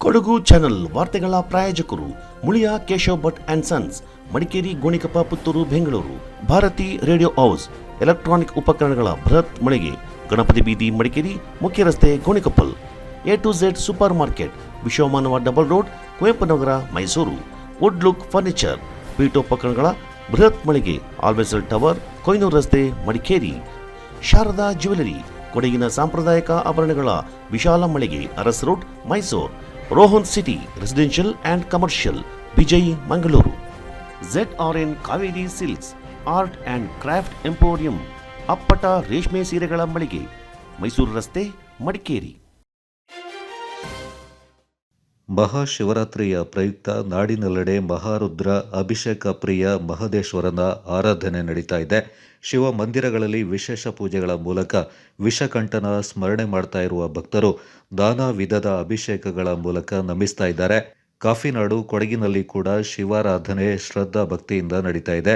Kodagu channel ವಾರ್ತೆಗಳ ಪ್ರಾಯೋಜಕರು Muliya Keshav Bhat and sons, Madikeri, Gonikoppa, Puttur, Bengaluru. Bharathi radio house, electronic ಉಪಕರಣಗಳ ಬೃಹತ್ ಮಳಿಗೆ, ಗಣಪತಿ ಬೀದಿ, ಮಡಿಕೇರಿ, ಮುಖ್ಯ ರಸ್ತೆ, Gonikoppal. A to Z supermarket, Vishwamanava double road, Kuvempu Nagar, Mysuru. Wood look furniture, ಪೀಠೋಪಕರಣಗಳ ಬೃಹತ್ ಮಳಿಗೆ, ಆಲ್ವೆಸಲ್ ಟವರ್, ಕೊಯ್ನೂರು ರಸ್ತೆ, ಮಡಿಕೇರಿ. ಶಾರದಾ ಜ್ಯುವೆಲರಿ, ಕೊಡಗಿನ ಸಾಂಪ್ರದಾಯಿಕ ಆಭರಣಗಳ ವಿಶಾಲ ಮಳಿಗೆ, Aras road, Mysuru. Rohan city residential and commercial, Vijay, Mangaluru. ZRN Kaveri silks, art and craft emporium, ಅಪ್ಪಟ ರೇಷ್ಮೆ ಸೀರೆಗಳ ಮಳಿಗೆ, ಮೈಸೂರು ರಸ್ತೆ, ಮಡಿಕೇರಿ. ಮಹಾಶಿವರಾತ್ರಿಯ ಪ್ರಯುಕ್ತ ನಾಡಿನೆಲ್ಲೆಡೆ ಮಹಾರುದ್ರ ಅಭಿಷೇಕ ಪ್ರಿಯ ಮಹದೇಶ್ವರನ ಆರಾಧನೆ ನಡೀತಾ ಇದೆ. ಶಿವ ಮಂದಿರಗಳಲ್ಲಿ ವಿಶೇಷ ಪೂಜೆಗಳ ಮೂಲಕ ವಿಷಕಂಠನ ಸ್ಮರಣೆ ಮಾಡ್ತಾ ಇರುವ ಭಕ್ತರು ನಾನಾ ವಿಧದ ಅಭಿಷೇಕಗಳ ಮೂಲಕ ನಮಿಸ್ತಾ ಇದ್ದಾರೆ. ಕಾಫಿನಾಡು ಕೊಡಗಿನಲ್ಲಿ ಕೂಡ ಶಿವಾರಾಧನೆ ಶ್ರದ್ಧಾ ಭಕ್ತಿಯಿಂದ ನಡೀತಾ ಇದೆ.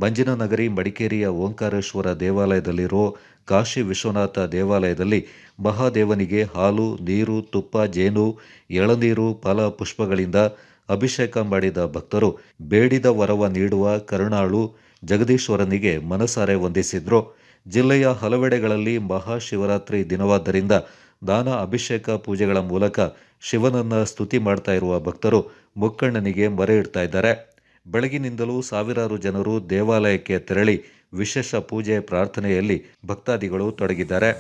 ಮಂಜಿನನಗರಿ ಮಡಿಕೇರಿಯ ಓಂಕಾರೇಶ್ವರ ದೇವಾಲಯದಲ್ಲಿರೋ ಕಾಶಿ ವಿಶ್ವನಾಥ ದೇವಾಲಯದಲ್ಲಿ ಮಹಾದೇವನಿಗೆ ಹಾಲು, ನೀರು, ತುಪ್ಪ, ಜೇನು, ಎಳನೀರು, ಫಲ, ಪುಷ್ಪಗಳಿಂದ ಅಭಿಷೇಕ ಮಾಡಿದ ಭಕ್ತರು ಬೇಡಿದ ವರವ ನೀಡುವ ಕರುಣಾಳು ಜಗದೀಶ್ವರನಿಗೆ ಮನಸಾರೆ ವಂದಿಸಿದ್ರು. ಜಿಲ್ಲೆಯ ಹಲವೆಡೆಗಳಲ್ಲಿ ಮಹಾಶಿವರಾತ್ರಿ ದಿನವಾದ್ದರಿಂದ ನಾನಾ ಅಭಿಷೇಕ ಪೂಜೆಗಳ ಮೂಲಕ ಶಿವನನ್ನ ಸ್ತುತಿ ಮಾಡ್ತಾ ಇರುವ ಭಕ್ತರು ಮುಕ್ಕಣ್ಣನಿಗೆ ಮೊರೆ ಇಡ್ತಾ ಇದ್ದಾರೆ. ಬೆಳಗಿನಿಂದಲೂ ಸಾವಿರಾರು ಜನರು ದೇವಾಲಯಕ್ಕೆ ತೆರಳಿ ವಿಶೇಷ ಪೂಜೆ ಪ್ರಾರ್ಥನೆಯಲ್ಲಿ ಭಕ್ತಾದಿಗಳು ತೊಡಗಿದ್ದಾರೆ.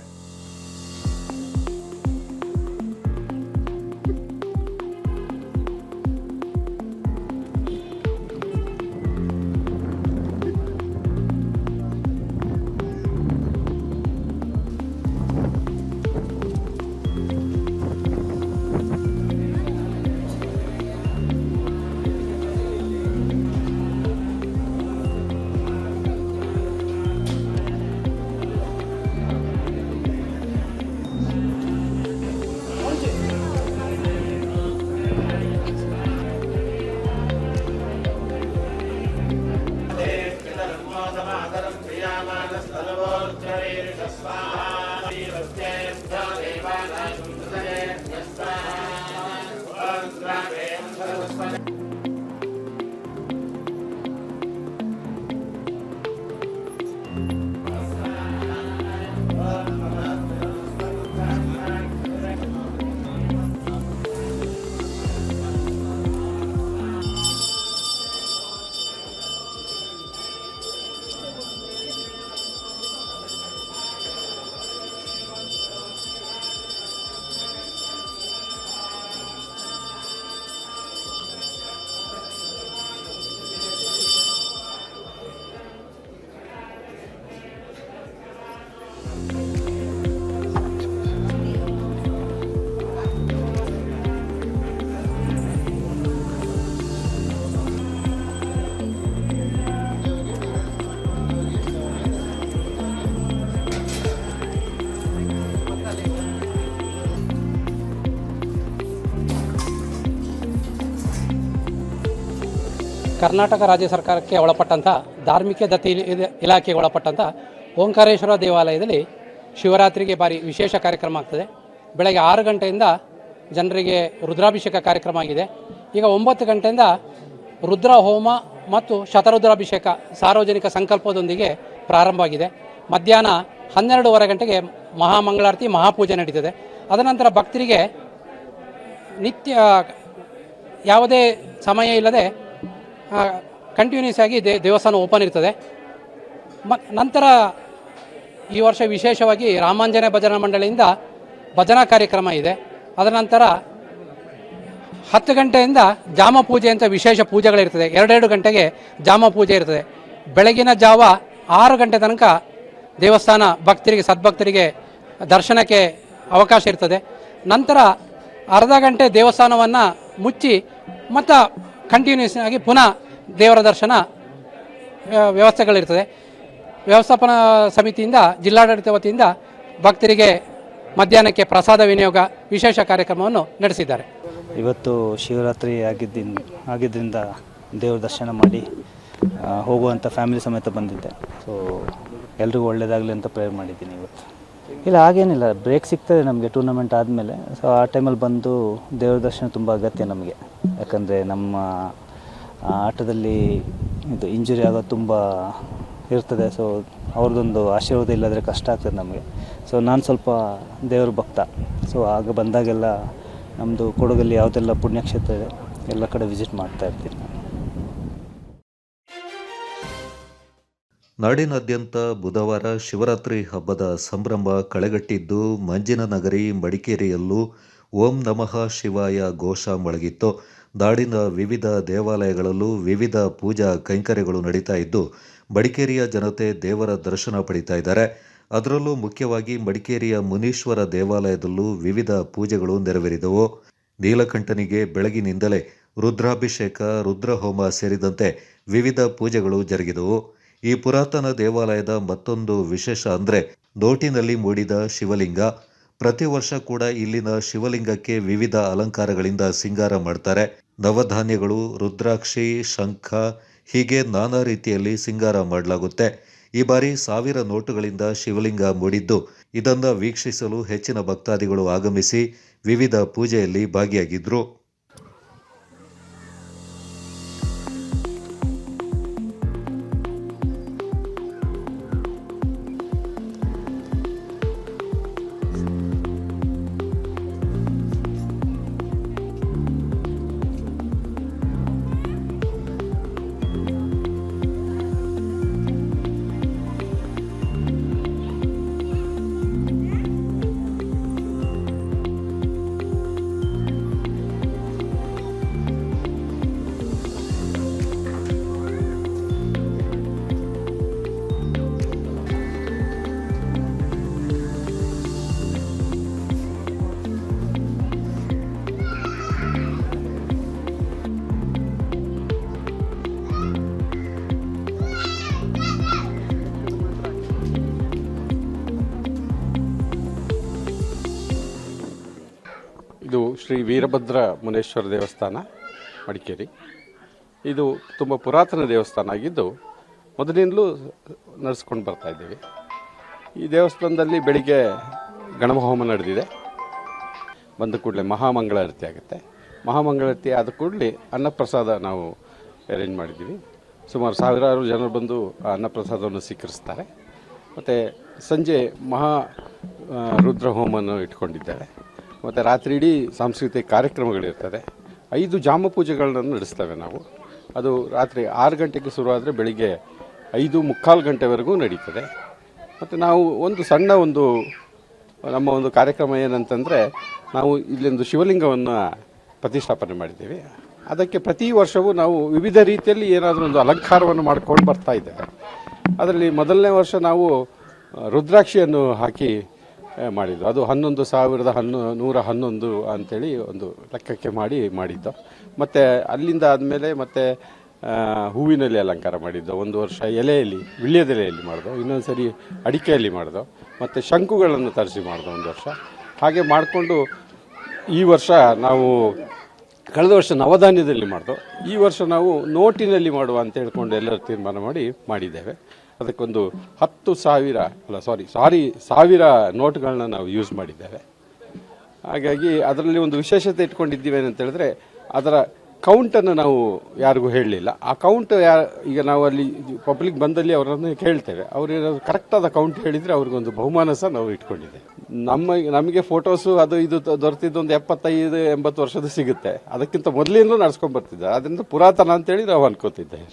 ಕರ್ನಾಟಕ ರಾಜ್ಯ ಸರ್ಕಾರಕ್ಕೆ ಒಳಪಟ್ಟಂಥ ಧಾರ್ಮಿಕ ದತ್ತಿ ಇಲಾಖೆಗೆ ಒಳಪಟ್ಟಂಥ ಓಂಕಾರೇಶ್ವರ ದೇವಾಲಯದಲ್ಲಿ ಶಿವರಾತ್ರಿಗೆ ಭಾರಿ ವಿಶೇಷ ಕಾರ್ಯಕ್ರಮ ಆಗ್ತದೆ. ಬೆಳಗ್ಗೆ 6 ಗಂಟೆಯಿಂದ ಜನರಿಗೆ ರುದ್ರಾಭಿಷೇಕ ಕಾರ್ಯಕ್ರಮ ಆಗಿದೆ. ಈಗ 9 ಗಂಟೆಯಿಂದ ರುದ್ರ ಹೋಮ ಮತ್ತು ಶತರುದ್ರಾಭಿಷೇಕ ಸಾರ್ವಜನಿಕ ಸಂಕಲ್ಪದೊಂದಿಗೆ ಪ್ರಾರಂಭವಾಗಿದೆ. ಮಧ್ಯಾಹ್ನ 12:15 ಗಂಟೆಗೆ ಮಹಾಮಂಗಳಾರತಿ, ಮಹಾಪೂಜೆ ನಡೀತದೆ. ಅದನಂತರ ಭಕ್ತರಿಗೆ ನಿತ್ಯ ಯಾವುದೇ ಸಮಯ ಇಲ್ಲದೆ ಕಂಟಿನ್ಯೂಸ್ ಆಗಿ ದೇವಸ್ಥಾನ ಓಪನ್ ಇರ್ತದೆ. ನಂತರ ಈ ವರ್ಷ ವಿಶೇಷವಾಗಿ ರಾಮಾಂಜನೇಯ ಭಜನಾ ಮಂಡಳಿಯಿಂದ ಭಜನಾ ಕಾರ್ಯಕ್ರಮ ಇದೆ. ಅದರ ನಂತರ 10 ಗಂಟೆಯಿಂದ ಜಾಮ ಪೂಜೆ ಅಂತ ವಿಶೇಷ ಪೂಜೆಗಳಿರ್ತದೆ. 2 ಗಂಟೆಗೆ ಜಾಮ ಪೂಜೆ ಇರ್ತದೆ. ಬೆಳಗಿನ ಜಾವ 6 ಗಂಟೆ ತನಕ ದೇವಸ್ಥಾನ ಭಕ್ತರಿಗೆ, ಸದ್ಭಕ್ತರಿಗೆ ದರ್ಶನಕ್ಕೆ ಅವಕಾಶ ಇರ್ತದೆ. ನಂತರ ಅರ್ಧ ಗಂಟೆ ದೇವಸ್ಥಾನವನ್ನು ಮುಚ್ಚಿ ಮತ್ತು ಕಂಟಿನ್ಯೂಸ್ ಆಗಿ ಪುನಃ ದೇವರ ದರ್ಶನ ವ್ಯವಸ್ಥೆಗಳಿರ್ತದೆ. ವ್ಯವಸ್ಥಾಪನಾ ಸಮಿತಿಯಿಂದ, ಜಿಲ್ಲಾಡಳಿತ ವತಿಯಿಂದ ಭಕ್ತರಿಗೆ ಮಧ್ಯಾಹ್ನಕ್ಕೆ ಪ್ರಸಾದ ವಿನಿಯೋಗ ವಿಶೇಷ ಕಾರ್ಯಕ್ರಮವನ್ನು ನಡೆಸಿದ್ದಾರೆ. ಇವತ್ತು ಶಿವರಾತ್ರಿ ಆಗಿದ್ದರಿಂದ ದೇವರ ದರ್ಶನ ಮಾಡಿ ಹೋಗುವಂಥ ಫ್ಯಾಮಿಲಿ ಸಮೇತ ಬಂದಿದ್ದೆ. ಸೊ ಎಲ್ರಿಗೂ ಒಳ್ಳೆಯದಾಗಲಿ ಅಂತ ಪ್ರೇಯರ್ ಮಾಡಿದ್ದೀನಿ ಇವತ್ತು. ಇಲ್ಲ ಹಾಗೇನಿಲ್ಲ, ಬ್ರೇಕ್ ಸಿಗ್ತದೆ ನಮಗೆ ಟೂರ್ನಮೆಂಟ್ ಆದಮೇಲೆ. ಸೊ ಆ ಟೈಮಲ್ಲಿ ಬಂದು ದೇವ್ರ ದರ್ಶನ ತುಂಬ ಅಗತ್ಯ ನಮಗೆ. ಯಾಕಂದರೆ ನಮ್ಮ ಆಟದಲ್ಲಿ ಇದು ಇಂಜುರಿ ಆಗೋದು ತುಂಬ ಇರ್ತದೆ. ಸೊ ಅವ್ರದ್ದೊಂದು ಆಶೀರ್ವಾದ ಇಲ್ಲದ್ರೆ ಕಷ್ಟ ಆಗ್ತದೆ ನಮಗೆ. ಸೊ ನಾನು ಸ್ವಲ್ಪ ದೇವ್ರ ಭಕ್ತ. ಸೊ ಆಗ ಬಂದಾಗೆಲ್ಲ ನಮ್ಮದು ಕೊಡಗಲ್ಲಿ ಯಾವುದೆಲ್ಲ ಪುಣ್ಯಕ್ಷೇತ್ರ ಇದೆ ಎಲ್ಲ ಕಡೆ ವಿಸಿಟ್ ಮಾಡ್ತಾ ಇರ್ತೀನಿ ನಾನು. ನಾಡಿನಾದ್ಯಂತ ಬುಧವಾರ ಶಿವರಾತ್ರಿ ಹಬ್ಬದ ಸಂಭ್ರಮ ಕಳೆಗಟ್ಟಿದ್ದು ಮಂಜಿನ ನಗರಿ ಮಡಿಕೇರಿಯಲ್ಲೂ ಓಂ ನಮಃ ಶಿವಾಯ ಘೋಷ ಮೊಳಗಿತ್ತು. ನಾಡಿನ ವಿವಿಧ ದೇವಾಲಯಗಳಲ್ಲೂ ವಿವಿಧ ಪೂಜಾ ಕೈಂಕರ್ಯಗಳು ನಡೀತಾ ಇದ್ದು ಮಡಿಕೇರಿಯ ಜನತೆ ದೇವರ ದರ್ಶನ ಪಡಿತಾ ಇದ್ದಾರೆ. ಅದರಲ್ಲೂ ಮುಖ್ಯವಾಗಿ ಮಡಿಕೇರಿಯ ಮುನೀಶ್ವರ ದೇವಾಲಯದಲ್ಲೂ ವಿವಿಧ ಪೂಜೆಗಳು ನೆರವೇರಿದವು. ನೀಲಕಂಠನಿಗೆ ಬೆಳಗಿನಿಂದಲೇ ರುದ್ರಾಭಿಷೇಕ, ರುದ್ರಹೋಮ ಸೇರಿದಂತೆ ವಿವಿಧ ಪೂಜೆಗಳು ಜರುಗಿದವು. ಈ ಪುರಾತನ ದೇವಾಲಯದ ಮತ್ತೊಂದು ವಿಶೇಷ ಅಂದರೆ ನೋಟಿನಲ್ಲಿ ಮೂಡಿದ ಶಿವಲಿಂಗ. ಪ್ರತಿ ವರ್ಷ ಕೂಡ ಇಲ್ಲಿನ ಶಿವಲಿಂಗಕ್ಕೆ ವಿವಿಧ ಅಲಂಕಾರಗಳಿಂದ ಸಿಂಗಾರ ಮಾಡ್ತಾರೆ. ನವಧಾನ್ಯಗಳು, ರುದ್ರಾಕ್ಷಿ, ಶಂಖ ಹೀಗೆ ನಾನಾ ರೀತಿಯಲ್ಲಿ ಸಿಂಗಾರ ಮಾಡಲಾಗುತ್ತೆ. ಈ ಬಾರಿ 1000 ನೋಟುಗಳಿಂದ ಶಿವಲಿಂಗ ಮೂಡಿದ್ದು ಇದನ್ನು ವೀಕ್ಷಿಸಲು ಹೆಚ್ಚಿನ ಭಕ್ತಾದಿಗಳು ಆಗಮಿಸಿ ವಿವಿಧ ಪೂಜೆಯಲ್ಲಿ ಭಾಗಿಯಾಗಿದ್ರು. ಇದು ಶ್ರೀ ವೀರಭದ್ರ ಮುನೇಶ್ವರ ದೇವಸ್ಥಾನ ಮಡಿಕೇರಿ. ಇದು ತುಂಬ ಪುರಾತನ ದೇವಸ್ಥಾನ ಆಗಿದ್ದು ಮೊದಲಿಂದಲೂ ನಡೆಸ್ಕೊಂಡು ಬರ್ತಾ ಇದ್ದೀವಿ. ಈ ದೇವಸ್ಥಾನದಲ್ಲಿ ಬೆಳಿಗ್ಗೆ ಗಣಹೋಮ ನಡೆದಿದೆ. ಬಂದ ಕೂಡಲೇ ಮಹಾಮಂಗಳಾರತಿ ಆಗುತ್ತೆ. ಮಹಾಮಂಗಳಾರತಿ ಆದ ಕೂಡಲೇ ಅನ್ನಪ್ರಸಾದ ನಾವು ಅರೇಂಜ್ ಮಾಡಿದ್ದೀವಿ. ಸುಮಾರು 1000 ಜನರು ಬಂದು ಆ ಅನ್ನಪ್ರಸಾದವನ್ನು ಸ್ವೀಕರಿಸ್ತಾರೆ. ಮತ್ತು ಸಂಜೆ ರುದ್ರ ಹೋಮವನ್ನು ಇಟ್ಕೊಂಡಿದ್ದೇವೆ. ಮತ್ತು ರಾತ್ರಿ ಇಡೀ ಸಾಂಸ್ಕೃತಿಕ ಕಾರ್ಯಕ್ರಮಗಳಿರ್ತದೆ. 5 ಜಾಮ ಪೂಜೆಗಳನ್ನು ನಡೆಸ್ತೇವೆ ನಾವು. ಅದು ರಾತ್ರಿ 6 ಗಂಟೆಗೆ ಶುರುವಾದರೆ ಬೆಳಿಗ್ಗೆ 5:45 ಗಂಟೆವರೆಗೂ ನಡೀತದೆ. ಮತ್ತು ನಾವು ನಮ್ಮ ಒಂದು ಕಾರ್ಯಕ್ರಮ ಏನಂತಂದರೆ, ನಾವು ಇಲ್ಲೊಂದು ಶಿವಲಿಂಗವನ್ನು ಪ್ರತಿಷ್ಠಾಪನೆ ಮಾಡಿದ್ದೀವಿ. ಅದಕ್ಕೆ ಪ್ರತಿ ವರ್ಷವೂ ನಾವು ವಿವಿಧ ರೀತಿಯಲ್ಲಿ ಏನಾದರೂ ಒಂದು ಅಲಂಕಾರವನ್ನು ಮಾಡ್ಕೊಂಡು ಬರ್ತಾ ಇದ್ದೇವೆ. ಅದರಲ್ಲಿ ಮೊದಲನೇ ವರ್ಷ ನಾವು ರುದ್ರಾಕ್ಷಿಯನ್ನು ಹಾಕಿ ಮಾಡಿದ್ದು. ಅದು 11,111 ಅಂಥೇಳಿ ಒಂದು ಲೆಕ್ಕಕ್ಕೆ ಮಾಡಿದ್ದು. ಮತ್ತು ಅಲ್ಲಿಂದ ಆದಮೇಲೆ ಮತ್ತೆ ಹೂವಿನಲ್ಲಿ ಅಲಂಕಾರ ಮಾಡಿದ್ದು. ಒಂದು ವರ್ಷ ಎಲೆಯಲ್ಲಿ, ವಿಳ್ಯದೆಲೆಯಲ್ಲಿ ಮಾಡಿದೋ, ಇನ್ನೊಂದು ಸರಿ ಅಡಿಕೆಯಲ್ಲಿ ಮಾಡಿದೋ, ಮತ್ತು ಶಂಕುಗಳನ್ನು ತರಿಸಿ ಮಾಡಿದೋ ಒಂದು ವರ್ಷ. ಹಾಗೆ ಮಾಡಿಕೊಂಡು ಈ ವರ್ಷ ನಾವು ಕಳೆದ ವರ್ಷ ನವಧಾನ್ಯದಲ್ಲಿ ಮಾಡಿದೋ, ಈ ವರ್ಷ ನಾವು ನೋಟಿನಲ್ಲಿ ಮಾಡುವ ಅಂತ ಹೇಳ್ಕೊಂಡು ಎಲ್ಲರೂ ತೀರ್ಮಾನ ಮಾಡಿದ್ದೇವೆ. ಅದಕ್ಕೊಂದು 10,000 ನೋಟ್ಗಳನ್ನ ನಾವು ಯೂಸ್ ಮಾಡಿದ್ದೇವೆ. ಹಾಗಾಗಿ ಅದರಲ್ಲಿ ಒಂದು ವಿಶೇಷತೆ ಇಟ್ಕೊಂಡಿದ್ದೀವಿ ಏನಂತ ಹೇಳಿದ್ರೆ, ಅದರ ಕೌಂಟನ್ನು ನಾವು ಯಾರಿಗೂ ಹೇಳಲಿಲ್ಲ. ಆ ಕೌಂಟ್ ಈಗ ನಾವು ಅಲ್ಲಿ ಪಬ್ಲಿಕ್ ಬಂದಲ್ಲಿ ಅವರನ್ನು ಕೇಳ್ತೇವೆ. ಅವರು ಏನಾದರೂ ಕರೆಕ್ಟಾದ ಕೌಂಟ್ ಹೇಳಿದರೆ ಅವ್ರಿಗೊಂದು ಬಹುಮಾನ ಸಹ ನಾವು ಇಟ್ಕೊಂಡಿದ್ದೇವೆ. ನಮಗೆ ಫೋಟೋಸು ಅದು ಇದು ದೊರೆತಿದ್ದು ಒಂದು 75-80 ವರ್ಷದ ಸಿಗುತ್ತೆ. ಅದಕ್ಕಿಂತ ಮೊದಲಿಂದಲೂ ನಡ್ಸ್ಕೊಂಡು ಬರ್ತಿದ್ದಾರೆ. ಅದರಿಂದ ಪುರಾತನ ಅಂತೇಳಿ ನಾವು ಅನ್ಕೋತಿದ್ದೇವೆ.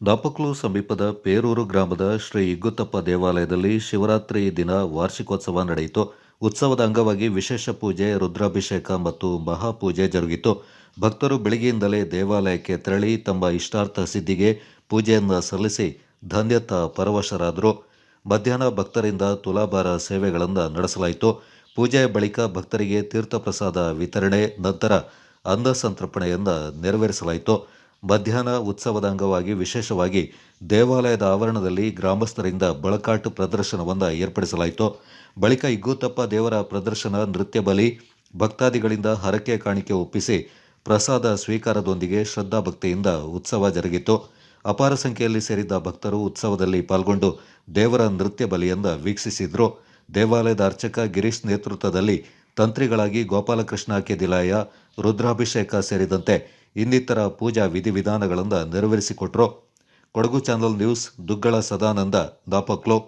ನಾಪಕ್ಲು ಸಮೀಪದ ಪೇರೂರು ಗ್ರಾಮದ ಶ್ರೀ ಇಗ್ಗುತ್ತಪ್ಪ ದೇವಾಲಯದಲ್ಲಿ ಶಿವರಾತ್ರಿ ದಿನ ವಾರ್ಷಿಕೋತ್ಸವ ನಡೆಯಿತು. ಉತ್ಸವದ ಅಂಗವಾಗಿ ವಿಶೇಷ ಪೂಜೆ, ರುದ್ರಾಭಿಷೇಕ ಮತ್ತು ಮಹಾಪೂಜೆ ಜರುಗಿತು. ಭಕ್ತರು ಬೆಳಗ್ಗೆಯಿಂದಲೇ ದೇವಾಲಯಕ್ಕೆ ತೆರಳಿ ತಮ್ಮ ಇಷ್ಟಾರ್ಥ ಸಿದ್ಧಿಗೆ ಪೂಜೆಯನ್ನು ಸಲ್ಲಿಸಿ ಧನ್ಯತ ಪರವಶರಾದರು. ಮಧ್ಯಾಹ್ನ ಭಕ್ತರಿಂದ ತುಲಾಭಾರ ಸೇವೆಗಳನ್ನು ನಡೆಸಲಾಯಿತು. ಪೂಜೆಯ ಬಳಿಕ ಭಕ್ತರಿಗೆ ತೀರ್ಥಪ್ರಸಾದ ವಿತರಣೆ, ನಂತರ ಅನ್ನ ಸಂತರ್ಪಣೆಯನ್ನು ನೆರವೇರಿಸಲಾಯಿತು. ಮಧ್ಯಾಹ್ನ ಉತ್ಸವದ ಅಂಗವಾಗಿ ವಿಶೇಷವಾಗಿ ದೇವಾಲಯದ ಆವರಣದಲ್ಲಿ ಗ್ರಾಮಸ್ಥರಿಂದ ಬಳಕಾಟು ಪ್ರದರ್ಶನವನ್ನು ಏರ್ಪಡಿಸಲಾಯಿತು. ಬಳಿಕ ಇಗ್ಗುತ್ತಪ್ಪ ದೇವರ ಪ್ರದರ್ಶನ, ನೃತ್ಯ ಬಲಿ, ಭಕ್ತಾದಿಗಳಿಂದ ಹರಕೆ ಕಾಣಿಕೆ ಒಪ್ಪಿಸಿ ಪ್ರಸಾದ ಸ್ವೀಕಾರದೊಂದಿಗೆ ಶ್ರದ್ಧಾಭಕ್ತಿಯಿಂದ ಉತ್ಸವ ಜರುಗಿತು. ಅಪಾರ ಸಂಖ್ಯೆಯಲ್ಲಿ ಸೇರಿದ್ದ ಭಕ್ತರು ಉತ್ಸವದಲ್ಲಿ ಪಾಲ್ಗೊಂಡು ದೇವರ ನೃತ್ಯ ಬಲಿಯಿಂದ ವೀಕ್ಷಿಸಿದ್ರು. ದೇವಾಲಯದ ಅರ್ಚಕ ಗಿರೀಶ್ ನೇತೃತ್ವದಲ್ಲಿ ತಂತ್ರಿಗಳಾಗಿ ಗೋಪಾಲಕೃಷ್ಣ ಕೆದಿಲಾಯ, ರುದ್ರಾಭಿಷೇಕ ಸೇರಿದಂತೆ ಇನ್ನಿತರ ಪೂಜಾ ವಿಧಿವಿಧಾನಗಳನ್ನು ನೆರವೇರಿಸಿಕೊಟ್ರು. ಕೊಡಗು ಚಾನಲ್ ನ್ಯೂಸ್, ದುಗ್ಗಳ ಸದಾನಂದ, ದಾಪಕ್ಲೋ.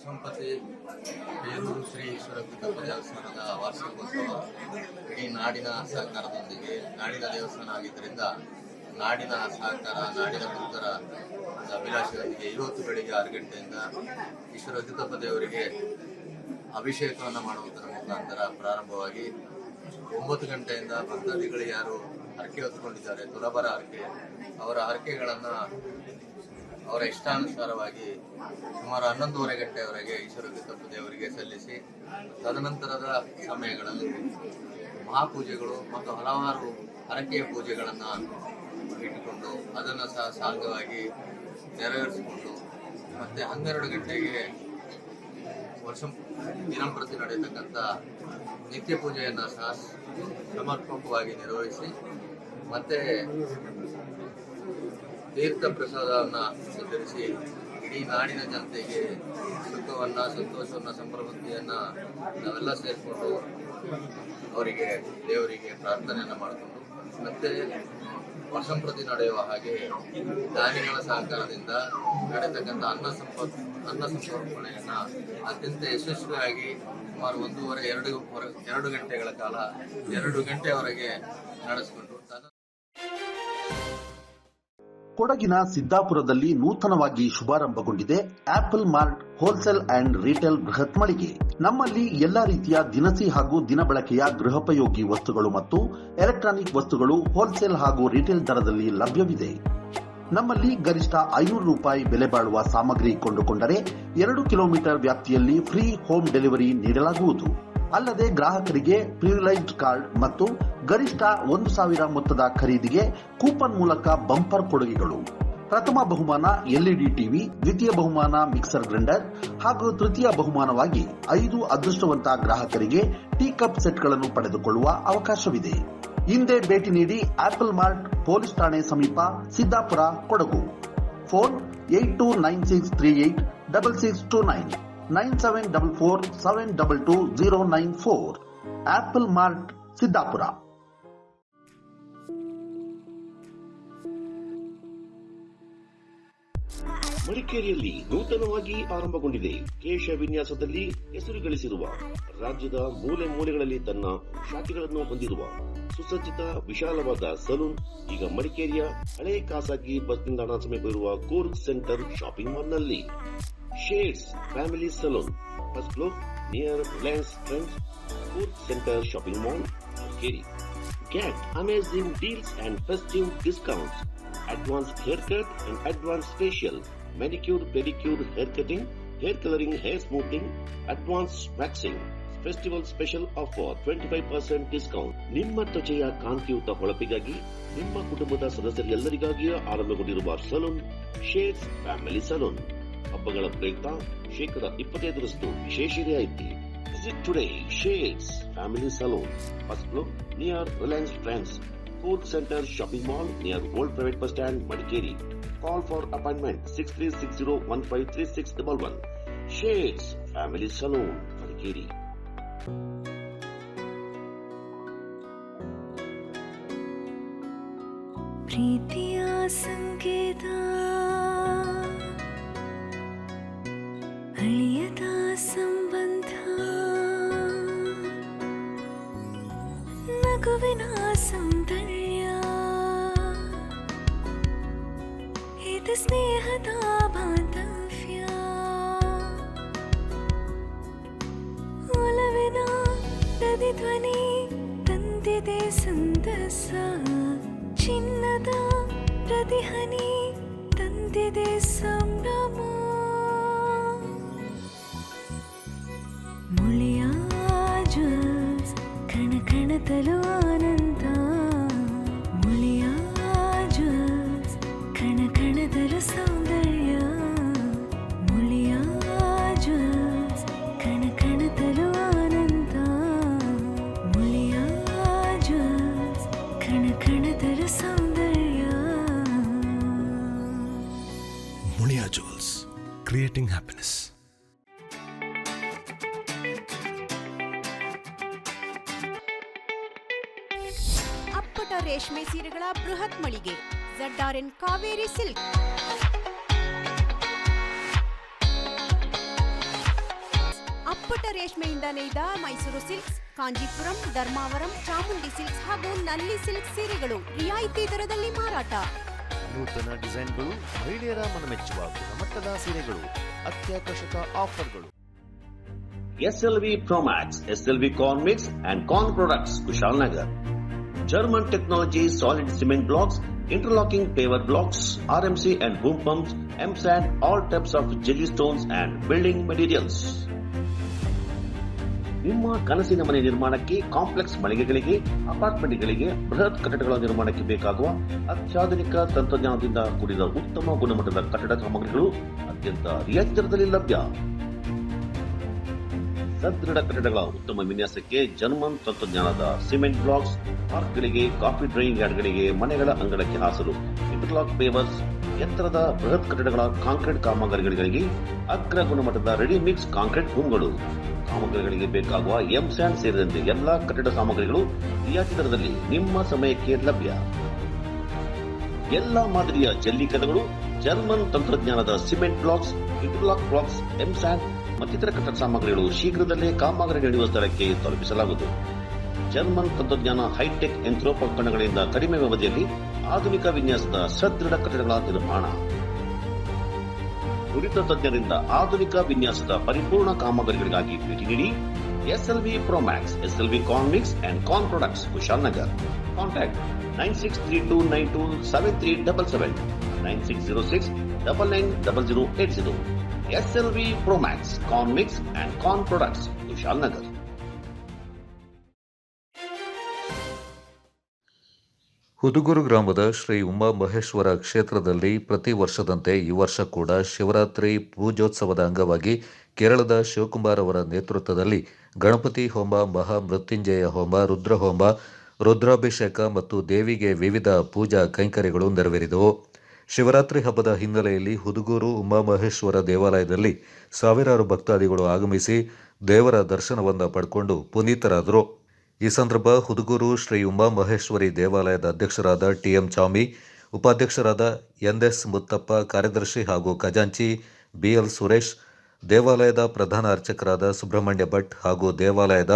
ಸಂಪತಿ ಬೇಲೂರು ಶ್ರೀ ಈಶ್ವರ ಗುಡ್ಡಪ್ಪ ದೇವಸ್ಥಾನದ ವಾರ್ಷಿಕೋತ್ಸವ ಇಡೀ ನಾಡಿನ ಸಹಕಾರದೊಂದಿಗೆ ನಾಡಿನ ದೇವಸ್ಥಾನ ಆಗಿದ್ದರಿಂದ ನಾಡಿನ ಸಹಕಾರ, ನಾಡಿನ ಭಕ್ತರ ಅಭಿಲಾಷೆಯೊಂದಿಗೆ ಇವತ್ತು ಬೆಳಿಗ್ಗೆ 6 ಗಂಟೆಯಿಂದ ಈಶ್ವರ ಗುಡ್ಡಪ್ಪ ದೇವರಿಗೆ ಅಭಿಷೇಕವನ್ನು ಮಾಡುವುದರ ಮುಖಾಂತರ ಪ್ರಾರಂಭವಾಗಿ 9 ಗಂಟೆಯಿಂದ ಭಕ್ತಾದಿಗಳು ಯಾರು ಹರಕೆ ಹೊತ್ತುಕೊಂಡಿದ್ದಾರೆ, ತುಲಾಭಾರ ಹರಕೆ, ಅವರ ಹರಕೆಗಳನ್ನು ಅವರ ಇಷ್ಟಾನುಸಾರವಾಗಿ ಸುಮಾರು 11:30 ಗಂಟೆಯವರೆಗೆ ಈಶ್ವರ ಗುಡ್ಡಪ್ಪ ದೇವರಿಗೆ ಸಲ್ಲಿಸಿ ತದನಂತರದ ಸಮಯಗಳಲ್ಲಿ ಮಹಾಪೂಜೆಗಳು ಮತ್ತು ಹಲವಾರು ಹರಕೆಯ ಪೂಜೆಗಳನ್ನು ಇಟ್ಟುಕೊಂಡು ಅದನ್ನು ಸಹ ಸಾಂಗವಾಗಿ ನೆರವೇರಿಸಿಕೊಂಡು ಮತ್ತೆ 12 ಗಂಟೆಗೆ ದಿನಂಪ್ರತಿ ನಡೆಯತಕ್ಕಂಥ ನಿತ್ಯ ಪೂಜೆಯನ್ನು ಸಹ ಸಮರ್ಪಕವಾಗಿ ನಿರ್ವಹಿಸಿ ಮತ್ತೆ ತೀರ್ಥ ಪ್ರಸಾದವನ್ನು ವಿತರಿಸಿ ಇಡೀ ನಾಡಿನ ಜನತೆಗೆ ಸುಖವನ್ನು, ಸಂತೋಷವನ್ನು, ಸಂಭ್ರಮತೆಯನ್ನು ನಾವೆಲ್ಲ ಸೇರಿಕೊಂಡು ಅವರಿಗೆ ದೇವರಿಗೆ ಪ್ರಾರ್ಥನೆಯನ್ನು ಮಾಡಿಕೊಂಡು ಮತ್ತೆ ವರ್ಷಂಪ್ರತಿ ನಡೆಯುವ ಹಾಗೆ ದಾನಿಗಳ ಸಹಕಾರದಿಂದ ನಡೆಯತಕ್ಕಂಥ ಅನ್ನ ಸಂಪರ್ಪಣೆಯನ್ನು ಅತ್ಯಂತ ಯಶಸ್ವಿಯಾಗಿ ಸುಮಾರು 1:30-2 ಗಂಟೆಗಳ ಕಾಲ 2 ಗಂಟೆಯವರೆಗೆ ನಡೆಸಿಕೊಂಡು ಕೊಡಗಿನ ಸಿದ್ದಾಪುರದಲ್ಲಿ ನೂತನವಾಗಿ ಶುಭಾರಂಭಗೊಂಡಿದೆ Apple Mart wholesale and retail ಬೃಹತ್ ಮಳಿಗೆ. ನಮ್ಮಲ್ಲಿ ಎಲ್ಲಾ ರೀತಿಯ ದಿನಸಿ ಹಾಗೂ ದಿನಬಳಕೆಯ ಗೃಹೋಪಯೋಗಿ ವಸ್ತುಗಳು ಮತ್ತು ಎಲೆಕ್ಟ್ರಾನಿಕ್ ವಸ್ತುಗಳು ಹೋಲ್ಸೇಲ್ ಹಾಗೂ ರಿಟೇಲ್ ದರದಲ್ಲಿ ಲಭ್ಯವಿದೆ. ನಮ್ಮಲ್ಲಿ ಗರಿಷ್ಠ 500 ರೂಪಾಯಿ ಬೆಲೆ ಬಾಳುವ ಸಾಮಗ್ರಿ ಕೊಂಡುಕೊಂಡರೆ 2 ಕಿಲೋಮೀಟರ್ ವ್ಯಾಪ್ತಿಯಲ್ಲಿ ಫ್ರೀ ಹೋಮ್ ಡೆಲಿವರಿ ನೀಡಲಾಗುವುದು. ಅಲ್ಲದೆ ಗ್ರಾಹಕರಿಗೆ ಪ್ರಿವಿಲೈಜ್ಡ್ ಕಾರ್ಡ್ ಮತ್ತು ಗರಿಷ್ಠ 1,000 ಮೊತ್ತದ ಖರೀದಿಗೆ ಕೂಪನ್ ಮೂಲಕ ಬಂಪರ್ ಕೊಡುಗೆಗಳು. ಪ್ರಥಮ ಬಹುಮಾನ ಎಲ್ಇಡಿ ಟಿವಿ, ದ್ವಿತೀಯ ಬಹುಮಾನ ಮಿಕ್ಸರ್ ಗ್ರೈಂಡರ್ ಹಾಗೂ ತೃತೀಯ ಬಹುಮಾನವಾಗಿ 5 ಅದೃಷ್ಟವಂತ ಗ್ರಾಹಕರಿಗೆ ಟೀ ಕಪ್ ಸೆಟ್ಗಳನ್ನು ಪಡೆದುಕೊಳ್ಳುವ ಅವಕಾಶವಿದೆ. ಹಿಂದೆ ಭೇಟಿ ನೀಡಿ ಆಪಲ್ ಮಾರ್ಟ್, ಪೊಲೀಸ್ ಠಾಣೆ ಸಮೀಪ, Siddapura, Kodagu. Phone 8296386629 9744722094. Apple mart, Siddapura. ಮಡಿಕೇರಿಯಲ್ಲಿ ನೂತನವಾಗಿ ಆರಂಭಗೊಂಡಿದೆ. ಕೇಶ ವಿನ್ಯಾಸದಲ್ಲಿ ಹೆಸರು ಗಳಿಸಿರುವ, ರಾಜ್ಯದ ಮೂಲೆ ಮೂಲೆಗಳಲ್ಲಿ ತನ್ನ ಶಾಖೆಗಳನ್ನು ಹೊಂದಿರುವ ಸುಸಜ್ಜಿತ ವಿಶಾಲವಾದ ಸಲೂನ್ ಈಗ ಮಡಿಕೇರಿಯ ಹಳೆ ಖಾಸಗಿ ಬಸ್ ನಿಲ್ದಾಣ ಸಮೀಪವಿರುವ ಕೂರ್ಗ್ ಸೆಂಟರ್ ಶಾಪಿಂಗ್ ಮಾಲ್ನಲ್ಲಿ. Shades Family Salon, first floor, near Reliance Trends, Coorg Centre Shopping Mall, Madikeri. Get amazing deals and festive discounts. Advanced haircut and advanced facial, manicure, pedicure, hair cutting, hair coloring, hair smoothing, advanced waxing. Festival special offer 25% discount. ನಿಮ್ಮ ತ್ವಚೆಯ ಕಾಂತಿಯುತ ಹೊಳಪಿಗಾಗಿ ನಿಮ್ಮ ಕುಟುಂಬದ ಸದಸ್ಯರೆಲ್ಲರಿಗಾಗಿಯೂ ಆರಂಭಗೊಂಡಿರುವ salon shades Family salon. ಹಬ್ಬಗಳ ಪ್ರಯುಕ್ತ 25% ವಿಶೇಷ ರಿಯಾಯಿತಿ. Visit today Shades Family Salon, first floor, near Reliance Trends, Food Center Shopping Mall, near Old Private Bus Stand, Madikeri. Call for appointment 6360153611. Shades Family Salon, Madikeri. ಪ್ರೀತಿಯ ಸಂಕೇತ ಅಳಿಯದ ಸಂಬಂಧ, ನಗುವಿನ ಸೌಂದರ್ಯ, ಇದು ಸ್ನೇಹದ ಬಾಂಧವ್ಯ, ಒಲವಿನ ಪ್ರತಿಧ್ವನಿ ತಂದಿದೆ ಸಂದಸ, ಚಿನ್ನದ ಪ್ರತಿಹನಿ ತಂದಿದೆ ಸಂಭ್ರಮ. ಮುಳಿಯ ಜ್ಯೂಸ್ ಕಣ ಕಣದಲು ಆನಂದ, ಮುಳಿಯ ಜ್ಯೂಸ್ ಕಣ ಕಣದಲು ಸೌಂದರ್ಯ, ಮುಳಿಯ ಜ್ಯೂಸ್ ಕಣ ಕಣದಲು ಆನಂದ, ಮುಳಿಯ ಜ್ಯೂಸ್ ಕಣ ಕಣದಲು ಸೌಂದರ್ಯ. Muliya Jewels, creating happiness. ಅಪ್ಪಟ ರೇಷ್ಮೆ ಸೀರೆಗಳ ಬೃಹತ್ ಮಳಿಗೆ ZRN ಕಾವೇರಿ ಸಿಲ್ಕ್. ಅಪ್ಪಟ ರೇಷ್ಮೆಯಿಂದ ನೇಯ್ದ ಮೈಸೂರು ಸಿಲ್ಕ್ಸ್, ಕಾಂಜೀಪುರಂ, ಧರ್ಮಾವರಂ, ಚಾಮುಂಡಿ ಸಿಲ್ಕ್ಸ್ ಹಾಗೂ ನಲ್ಲಿ ಸಿಲ್ಕ್ ಸೀರೆಗಳು ರಿಯಾಯಿತಿ ದರದಲ್ಲಿ ಮಾರಾಟ. ನೂತನ ಡಿಸೈನ್ಗಳು, ಮಹಿಳೆಯರ ಮನಮೆಚ್ಚುವ ಗುಣಮಟ್ಟದ ಸೀರೆಗಳು, ಅತ್ಯಾಕರ್ಷಕ ಆಫರ್ಗಳು. SLV Promax, SLV Corn Mix and Corn Products, Kushalnagar. German technology, solid cement blocks, interlocking paver blocks, RMC and boom pumps, MSAT, all types of jelly stones and building materials. ನಿಮ್ಮ ಕನಸಿನ ಮನೆ ನಿರ್ಮಾಣಕ್ಕೆ, ಕಾಂಪ್ಲೆಕ್ಸ್ ಮಳಿಗೆಗಳಿಗೆ, ಅಪಾರ್ಟ್ಮೆಂಟ್ಗಳಿಗೆ, ಬೃಹತ್ ಕಟ್ಟಡಗಳ ನಿರ್ಮಾಣಕ್ಕೆ ಬೇಕಾಗುವ ಅತ್ಯಾಧುನಿಕ ತಂತ್ರಜ್ಞಾನದಿಂದ ಕೂಡಿದ ಉತ್ತಮ ಗುಣಮಟ್ಟದ ಕಟ್ಟಡ ಸಾಮಗ್ರಿಗಳು ಅತ್ಯಂತ ರಿಯಾಯಿತಿ ದರದಲ್ಲಿ ಲಭ್ಯ. ಸದೃಢ ಕಟ್ಟಡಗಳ ಉತ್ತಮ ವಿನ್ಯಾಸಕ್ಕೆ ಜರ್ಮನ್ ತಂತ್ರಜ್ಞಾನದ ಸಿಮೆಂಟ್ ಬ್ಲಾಕ್ಸ್, ಪಾರ್ಕ್ಗಳಿಗೆ, ಕಾಫಿ ಡ್ರೈಯಿಂಗ್ ಯಾರ್ಡ್ಗಳಿಗೆ, ಮನೆಗಳ ಅಂಗಳಕ್ಕೆ ಹಾಸಲು ಇಂಟರ್ಲಾಕ್ ಪೇವರ್ಸ್, ಎತ್ತರದ ಬೃಹತ್ ಕಟ್ಟಡಗಳ ಕಾಂಕ್ರೀಟ್ ಕಾಮಗಾರಿಗಳಿಗೆ ಅಗ್ರ ಗುಣಮಟ್ಟದ ರೆಡಿ ಮಿಕ್ಸ್ ಕಾಂಕ್ರೀಟ್ ರೂಮ್ಗಳು. ಕಾಮಗಾರಿಗಳಿಗೆ ಬೇಕಾಗುವ ಎಂಸ್ಯಾಂಡ್ ಸೇರಿದಂತೆ ಎಲ್ಲಾ ಕಟ್ಟಡ ಸಾಮಗ್ರಿಗಳು ರಿಯಾಯಿತಿ ದರದಲ್ಲಿ ನಿಮ್ಮ ಸಮಯಕ್ಕೆ ಲಭ್ಯ. ಎಲ್ಲಾ ಮಾದರಿಯ ಜಲ್ಲಿಕಲ್ಲುಗಳು, ಜರ್ಮನ್ ತಂತ್ರಜ್ಞಾನದ cement blocks, interlock blocks, M sand ಮತ್ತಿತರ ಕಟ್ಟಡ ಸಾಮಗ್ರಿಗಳು ಶೀಘ್ರದಲ್ಲೇ ಕಾಮಗಾರಿ ನಡೆಯುವ ಸ್ಥಳಕ್ಕೆ ತಲುಪಿಸಲಾಗುವುದು. ಜರ್ಮನ್ ತಂತ್ರಜ್ಞಾನ, ಹೈಟೆಕ್ ಯಂತ್ರೋಪಕರಣಗಳಿಂದ ಕಡಿಮೆ ಅವಧಿಯಲ್ಲಿ ಆಧುನಿಕ ವಿನ್ಯಾಸದ ಸದೃಢ ಕಟ್ಟಡಗಳ ನಿರ್ಮಾಣ. ನುರಿತ ತಜ್ಞರಿಂದ ಆಧುನಿಕ ವಿನ್ಯಾಸದ ಪರಿಪೂರ್ಣ ಕಾಮಗಾರಿಗಳಿಗಾಗಿ ಭೇಟಿ ನೀಡಿ. SLV Promax, SLV Corn Mix and Corn Products, Kushalnagar. Contact 9632927377, 9606990080. SLV Promax, Corn Mix and Corn Products, Kushalnagar. ಹುದುಗೂರು ಗ್ರಾಮದ ಶ್ರೀ ಉಮಾ ಮಹೇಶ್ವರ ಕ್ಷೇತ್ರದಲ್ಲಿ ಪ್ರತಿ ವರ್ಷದಂತೆ ಈ ವರ್ಷ ಕೂಡ ಶಿವರಾತ್ರಿ ಪೂಜೋತ್ಸವದ ಅಂಗವಾಗಿ ಕೇರಳದ ಶಿವಕುಮಾರ್ ಅವರ ನೇತೃತ್ವದಲ್ಲಿ ಗಣಪತಿ ಹೋಮ, ಮಹಾಮೃತ್ಯುಂಜಯ ಹೋಮ, ರುದ್ರಹೋಮ, ರುದ್ರಾಭಿಷೇಕ ಮತ್ತು ದೇವಿಗೆ ವಿವಿಧ ಪೂಜಾ ಕೈಂಕರ್ಯಗಳು ನೆರವೇರಿದವು. ಶಿವರಾತ್ರಿ ಹಬ್ಬದ ಹಿನ್ನೆಲೆಯಲ್ಲಿ ಹುದುಗೂರು ಉಮಾಮಹೇಶ್ವರ ದೇವಾಲಯದಲ್ಲಿ ಸಾವಿರಾರು ಭಕ್ತಾದಿಗಳು ಆಗಮಿಸಿ ದೇವರ ದರ್ಶನವನ್ನು ಪಡ್ಕೊಂಡು ಪುನೀತರಾದರು. ಈ ಸಂದರ್ಭ ಹುದುಗೂರು ಶ್ರೀ ಉಮಾಮಹೇಶ್ವರಿ ದೇವಾಲಯದ ಅಧ್ಯಕ್ಷರಾದ TM ಚಾಮಿ, ಉಪಾಧ್ಯಕ್ಷರಾದ ಎನ್ಎಸ್ ಮುತ್ತಪ್ಪ, ಕಾರ್ಯದರ್ಶಿ ಹಾಗೂ ಖಜಾಂಚಿ ಬಿಎಲ್ ಸುರೇಶ್, ದೇವಾಲಯದ ಪ್ರಧಾನ ಅರ್ಚಕರಾದ ಸುಬ್ರಹ್ಮಣ್ಯ ಭಟ್ ಹಾಗೂ ದೇವಾಲಯದ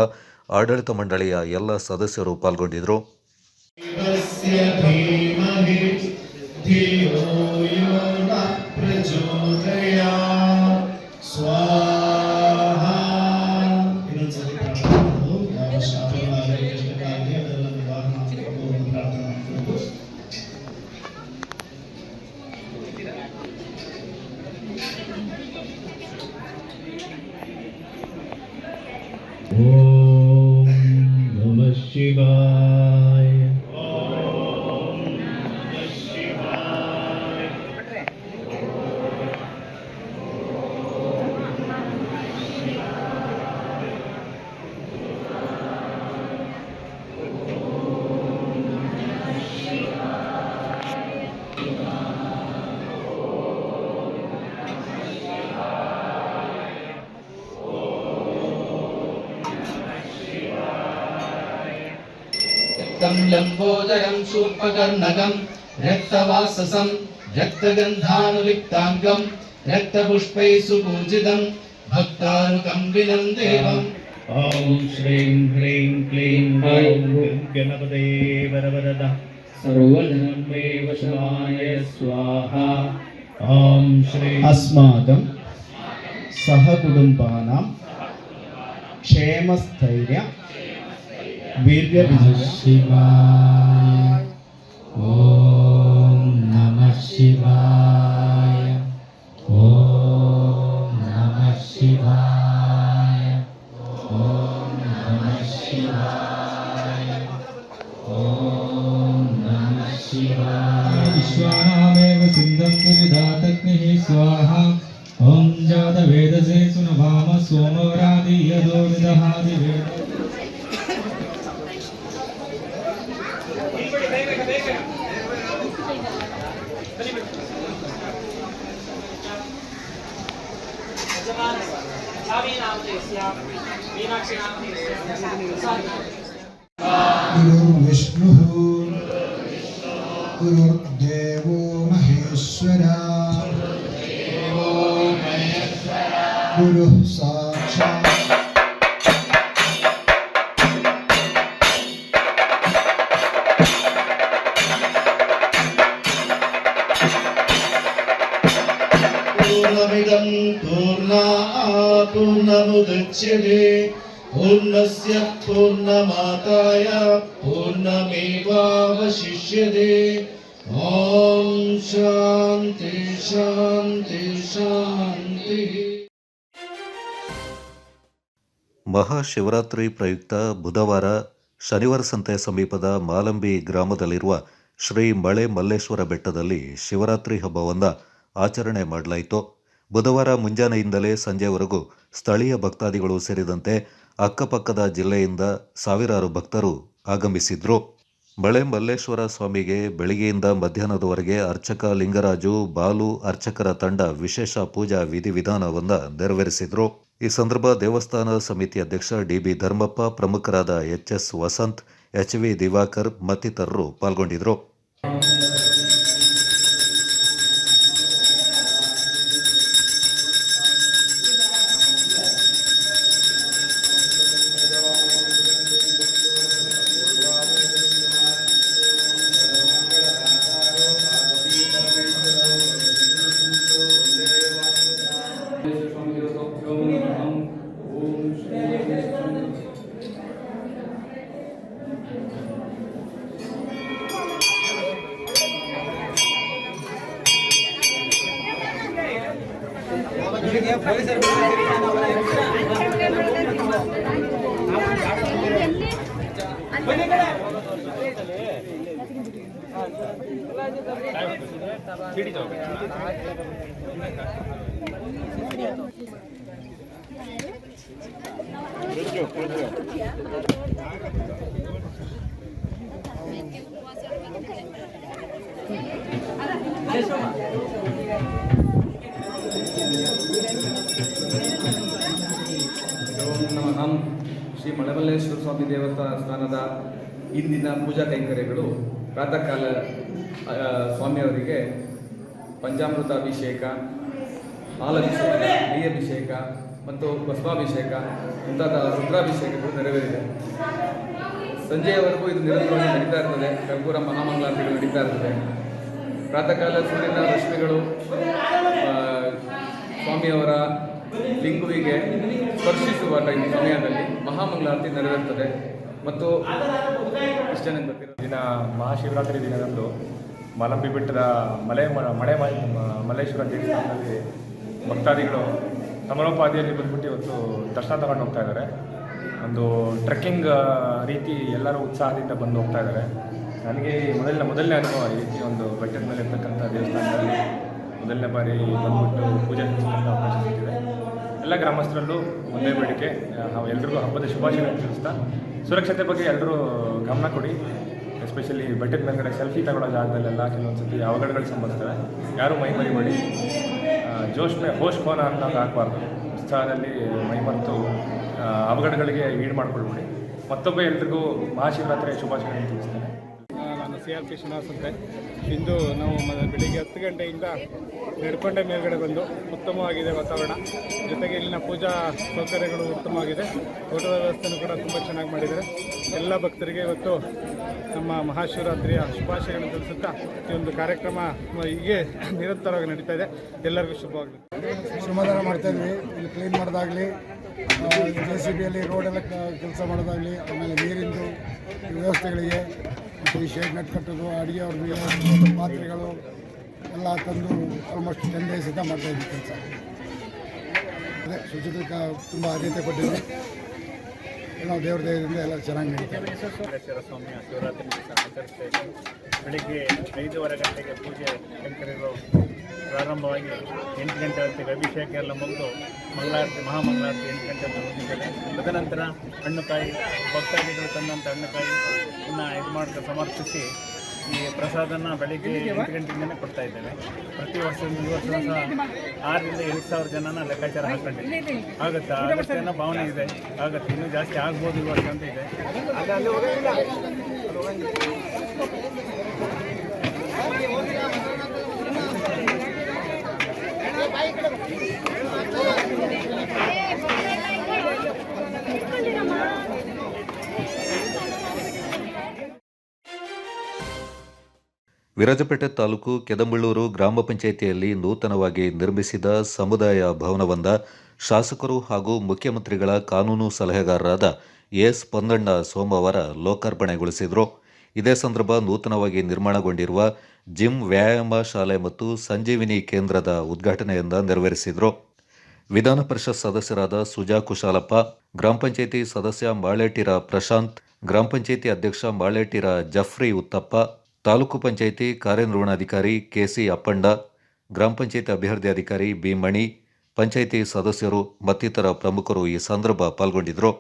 ಆಡಳಿತ ಮಂಡಳಿಯ ಎಲ್ಲ ಸದಸ್ಯರು ಪಾಲ್ಗೊಂಡಿದ್ದರು. ಓಂ ನಮಃ ಶಿವಾಯ. लंबोदरं शूर्पकर्णकं रक्तवाससं रक्तगन्धानुलिप्ताङ्गं रक्तपुष्पैः सुपूजितं भक्तानुकम्बिनं देवम्. ॐ श्रीं ह्रीं क्लीं ॐ गणपतये वरवरदा सर्वजनं मे वशमाय स्वाहा. ॐ श्री अस्माकं सहकुटुम्बानां क्षेमस्थैर्य वीर्यविजय शिवाय. ओम नमः शिवाय. ओम नमः शिवाय. ओम नमः शिवाय. ओम नमः शिवाय. विश्वानामेव सिन्धं विधातग्निः स्वाहा. ओम जातवेदसे सुनभाम सोमवरादि यदो विदहादि वेद. गुरुर्विष्णुः गुरुर्देवो महेश्वरा गुरुः साक्षात् पूर्णमिदं पूर्णात् पूर्णमुदच्यते पूर्णस्य पूर्णमादाय पूर्णमेवावशिष्यते. ॐ शान्ति शान्ति शान्तिः. ಮಹಾಶಿವರಾತ್ರಿ ಪ್ರಯುಕ್ತ ಬುಧವಾರ ಶನಿವಾರ ಸಂತೆ ಸಮೀಪದ ಮಾಲಂಬಿ ಗ್ರಾಮದಲ್ಲಿರುವ ಶ್ರೀ ಮಳೆ ಮಲ್ಲೇಶ್ವರ ಬೆಟ್ಟದಲ್ಲಿ ಶಿವರಾತ್ರಿ ಹಬ್ಬವನ್ನು ಆಚರಣೆ ಮಾಡಲಾಯಿತು. ಬುಧವಾರ ಮುಂಜಾನೆಯಿಂದಲೇ ಸಂಜೆವರೆಗೂ ಸ್ಥಳೀಯ ಭಕ್ತಾದಿಗಳು ಸೇರಿದಂತೆ ಅಕ್ಕಪಕ್ಕದ ಜಿಲ್ಲೆಯಿಂದ ಸಾವಿರಾರು ಭಕ್ತರು ಆಗಮಿಸಿದ್ರು. ಮಳೆ ಮಲ್ಲೇಶ್ವರ ಸ್ವಾಮಿಗೆ ಬೆಳಗ್ಗೆಯಿಂದ ಮಧ್ಯಾಹ್ನದವರೆಗೆ ಅರ್ಚಕ ಲಿಂಗರಾಜು, ಬಾಲು ಅರ್ಚಕರ ತಂಡ ವಿಶೇಷ ಪೂಜಾ ವಿಧಿವಿಧಾನವನ್ನು ನೆರವೇರಿಸಿದ್ರು. ಈ ಸಂದರ್ಭ ದೇವಸ್ಥಾನ ಸಮಿತಿ ಅಧ್ಯಕ್ಷ ಡಿಬಿ ಧರ್ಮಪ್ಪ, ಪ್ರಮುಖರಾದ ಎಚ್ಎಸ್ ವಸಂತ್, ಎಚ್ವಿ ದಿವಾಕರ್ ಮತ್ತಿತರರು ಪಾಲ್ಗೊಂಡಿದ್ರು. ಶ್ರೀ ಮಳೆಮಲ್ಲೇಶ್ವರ ಸ್ವಾಮಿ ದೇವಸ್ಥಾನದ ಇಂದಿನ ಪೂಜಾ ಕೈಂಕರ್ಯಗಳು ಪ್ರಾತಃ ಕಾಲ ಸ್ವಾಮಿಯವರಿಗೆ ಪಂಚಾಮೃತ ಅಭಿಷೇಕ, ಹಾಲಭಿಷೇಕ, ನೇಯ್ಯಭಿಷೇಕ ಮತ್ತು ಭಸ್ಮಾಭಿಷೇಕ ಮುಂತಾದ ರುದ್ರಾಭಿಷೇಕಗಳು ನೆರವೇರಿದೆ. ಸಂಜೆಯವರೆಗೂ ಇದು ನಿರಂತರವಾಗಿ ನಡೀತಾ ಇರ್ತದೆ. ಕರ್ಪೂರ ಮಹಾಮಂಗಳಾರತಿಗಳು ನಡೀತಾ ಇರ್ತದೆ. ಪ್ರಾತಃ ಕಾಲ ಸೂರ್ಯನ ರಶ್ಮಿಗಳು ಸ್ವಾಮಿಯವರ ಲಿಂಗುವಿಗೆ ಸ್ಪರ್ಶಿಸುವ ಸಮಯದಲ್ಲಿ ಮಹಾಮಂಗಳಾರತಿ ನೆರವೇರುತ್ತದೆ. ಮತ್ತು ಇಷ್ಟೇ ಗೊತ್ತಿರೋ ದಿನ ಮಹಾಶಿವರಾತ್ರಿ ದಿನದಂದು ಮಲಂಬಿ ಬೆಟ್ಟದ ಮಲ್ಲೇಶ್ವರ ದೇವಸ್ಥಾನದಲ್ಲಿ ಭಕ್ತಾದಿಗಳು ಸಮರೋಪಾದಿಯಲ್ಲಿ ಬಂದ್ಬಿಟ್ಟು ಇವತ್ತು ದರ್ಶನ ತಗೊಂಡು ಹೋಗ್ತಾ ಇದ್ದಾರೆ. ಒಂದು ಟ್ರೆಕ್ಕಿಂಗ್ ರೀತಿ ಎಲ್ಲರೂ ಉತ್ಸಾಹದಿಂದ ಬಂದು ಹೋಗ್ತಾ ಇದ್ದಾರೆ. ನನಗೆ ಮೊದಲನೇ ಅನುಭವ ಈ ರೀತಿ ಒಂದು ಬೆಟ್ಟದ ಮೇಲೆ ಇರ್ತಕ್ಕಂಥ ದೇವಸ್ಥಾನದಲ್ಲಿ ಮೊದಲನೇ ಬಾರಿ ಬಂದ್ಬಿಟ್ಟು ಪೂಜೆ ನಡೆಸತಕ್ಕಂಥ ಅವಕಾಶ ಸಿಕ್ಕಿದೆ. ಎಲ್ಲ ಗ್ರಾಮಸ್ಥರಲ್ಲೂ ಒಂದೇ ಬೇಡಿಕೆ, ಎಲ್ರಿಗೂ ಹಬ್ಬದ ಶುಭಾಶಯ ತಿಳಿಸ್ತಾ ಸುರಕ್ಷತೆ ಬಗ್ಗೆ ಎಲ್ಲರೂ ಗಮನ ಕೊಡಿ. ಎಸ್ಪೆಷಲಿ ಬೆಟ್ಟದ ಮೇಲ್ಗಡೆ ಸೆಲ್ಫಿ ತಗೊಳ್ಳೋ ಜಾಗದಲ್ಲೆಲ್ಲ ಕೆಲವೊಂದು ಸತಿ ಅವಘಡಗಳು ಸಂಭವಿಸ್ತವೆ. ಯಾರೂ ಮೈಮರಿಬೇಡಿ. ಹೋಶ್ ಕೋನ ಅನ್ನೋದು ಹಾಕಬಾರ್ದು. ಉತ್ಸಾಹದಲ್ಲಿ ಮೈಮರೆತು ಅವಘಡಗಳಿಗೆ ಈಡು ಮಾಡಿಕೊಳ್ಬೇಡಿ. ಮತ್ತೊಬ್ಬ ಎಲ್ರಿಗೂ ಮಹಾಶಿವರಾತ್ರಿಯ ಶುಭಾಶಯಗಳನ್ನು ತಿಳಿಸ್ತೇನೆ. ನಾನು CRP ಶ್ರೀನಿವಾಸ್ ಅಂತ. ಇಂದು ನಾವು ಬೆಳಿಗ್ಗೆ 10 ಗಂಟೆಯಿಂದ ನಡ್ಕೊಂಡೆ ಮೇಲ್ಗಡೆ ಬಂದು ಉತ್ತಮವಾಗಿದೆ ವಾತಾವರಣ. ಜೊತೆಗೆ ಇಲ್ಲಿನ ಪೂಜಾ ಸೌಕರ್ಯಗಳು ಉತ್ತಮವಾಗಿದೆ. ಊಟದ ವ್ಯವಸ್ಥೆನೂ ಕೂಡ ತುಂಬ ಚೆನ್ನಾಗಿ ಮಾಡಿದ್ದಾರೆ. ಎಲ್ಲ ಭಕ್ತರಿಗೆ ಇವತ್ತು ನಮ್ಮ ಮಹಾಶಿವರಾತ್ರಿಯ ಶುಭಾಶಯಗಳನ್ನು ತಿಳಿಸುತ್ತಾ ಈ ಒಂದು ಕಾರ್ಯಕ್ರಮ ಹೀಗೆ ನಿರಂತರವಾಗಿ ನಡೀತಾ ಇದೆ. ಎಲ್ಲರಿಗೂ ಶುಭವಾಗಲಿ. ಶ್ರಮದಾನ ಮಾಡ್ತಾಯಿದ್ವಿ. ಇಲ್ಲಿ ಕ್ಲೀನ್ ಮಾಡೋದಾಗಲಿ, JCBಯಲ್ಲಿ ರೋಡೆಲ್ಲ ಕೆಲಸ ಮಾಡೋದಾಗಲಿ, ಆಮೇಲೆ ನೀರಿಂದು ವ್ಯವಸ್ಥೆಗಳಿಗೆ ಮತ್ತು ಈ ಶೇಡ್ ನೆಟ್ ಕಟ್ಟೋದು, ಅಡುಗೆ ಅವ್ರಿಗೆ ಪಾತ್ರೆಗಳು ಎಲ್ಲ ತಂದು ಆಲ್ಮೋಸ್ಟ್ 10 ಡೇಸಿಂದ ಮಾಡ್ತಾಯಿದ್ವಿ ಕೆಲಸ. ಅದೇ ಶುಚಿತ್ವಕ್ಕೆ ತುಂಬ ಆದ್ಯತೆ ಕೊಟ್ಟಿದ್ವಿ. ನಾವು ದೇವ್ರ ದಯದಿಂದ ಎಲ್ಲ ಚೆನ್ನಾಗಿ ನಡೀತಾರೆ. ಸ್ವಾಮಿಯ ಶಿವರಾತ್ರಿ ದಿವಸ ಆಚರಿಸ್ತಾ ಇದ್ದೀವಿ. ಬೆಳಿಗ್ಗೆ 5:15 ಗಂಟೆಗೆ ಪೂಜೆ ಕೈಂಕರ್ಯಗಳು ಪ್ರಾರಂಭವಾಗಿ 8 ಗಂಟೆ ಹೊತ್ತಿಗೆ ಅಭಿಷೇಕ ಎಲ್ಲ ಮುಗಿದು ಮಹಾಮಂಗಳಾರತಿ 8 ಗಂಟೆ ಮುಗಿದಿದೆ. ತದನಂತರ ಹಣ್ಣುಕಾಯಿ ಭಕ್ತಾದಿಗಳು ತಂದಂಥ ಹಣ್ಣುಕಾಯಿ ಇದು ಸಮರ್ಪಿಸಿ ಈ ಪ್ರಸಾದನ ಬೆಳಿಗ್ಗೆ 8 ಗಂಟೆಯಿಂದಲೇ ಕೊಡ್ತಾ ಇದ್ದೇವೆ. ಪ್ರತಿ ವರ್ಷ ಈ ವರ್ಷ 6,000 to 8,000 ಜನನ ಲೆಕ್ಕಾಚಾರ ಹಾಕೊಂಡಿದ್ದೀವಿ. ಆಗುತ್ತೆ ಅನ್ನೋ ಭಾವನೆ ಇದೆ. ಆಗುತ್ತೆ, ಇನ್ನೂ ಜಾಸ್ತಿ ಆಗ್ಬೋದು ಈ ವರ್ಷ ಅಂತ ಇದೆ. ವಿರಾಜಪೇಟೆ ತಾಲೂಕು ಕೆದಂಬಳ್ಳೂರು ಗ್ರಾಮ ಪಂಚಾಯಿತಿಯಲ್ಲಿ ನೂತನವಾಗಿ ನಿರ್ಮಿಸಿದ ಸಮುದಾಯ ಭವನವೊಂದ ಶಾಸಕರು ಹಾಗೂ ಮುಖ್ಯಮಂತ್ರಿಗಳ ಕಾನೂನು ಸಲಹೆಗಾರರಾದ ಎಸ್ ಪೊನ್ನಣ್ಣ ಸೋಮವಾರ ಲೋಕಾರ್ಪಣೆಗೊಳಿಸಿದರು. ಇದೇ ಸಂದರ್ಭ ನೂತನವಾಗಿ ನಿರ್ಮಾಣಗೊಂಡಿರುವ ಜಿಮ್, ವ್ಯಾಯಾಮ ಶಾಲೆ ಮತ್ತು ಸಂಜೀವಿನಿ ಕೇಂದ್ರದ ಉದ್ಘಾಟನೆಯಿಂದ ನೆರವೇರಿಸಿದರು. ವಿಧಾನ ಪರಿಷತ್ ಸದಸ್ಯರಾದ ಸುಜಾ ಕುಶಾಲಪ್ಪ, ಗ್ರಾಮ ಪಂಚಾಯಿತಿ ಸದಸ್ಯ ಮಾಳೇಟಿರ ಪ್ರಶಾಂತ್, ಗ್ರಾಮ ಪಂಚಾಯಿತಿ ಅಧ್ಯಕ್ಷ ಮಾಳೇಟಿರ ಜಫ್ರಿ ಉತ್ತಪ್ಪ, ತಾಲೂಕು ಪಂಚಾಯಿತಿ ಕಾರ್ಯನಿರ್ವಹಣಾಧಿಕಾರಿ KC ಅಪ್ಪಂಡ, ಗ್ರಾಮ ಪಂಚಾಯಿತಿ ಅಭಿವೃದ್ಧಿ ಅಧಿಕಾರಿ ಬಿ ಮಣಿ, ಪಂಚಾಯಿತಿ ಸದಸ್ಯರು ಮತ್ತಿತರ ಪ್ರಮುಖರು ಈ ಸಂದರ್ಭ ಪಾಲ್ಗೊಂಡಿದ್ದರು.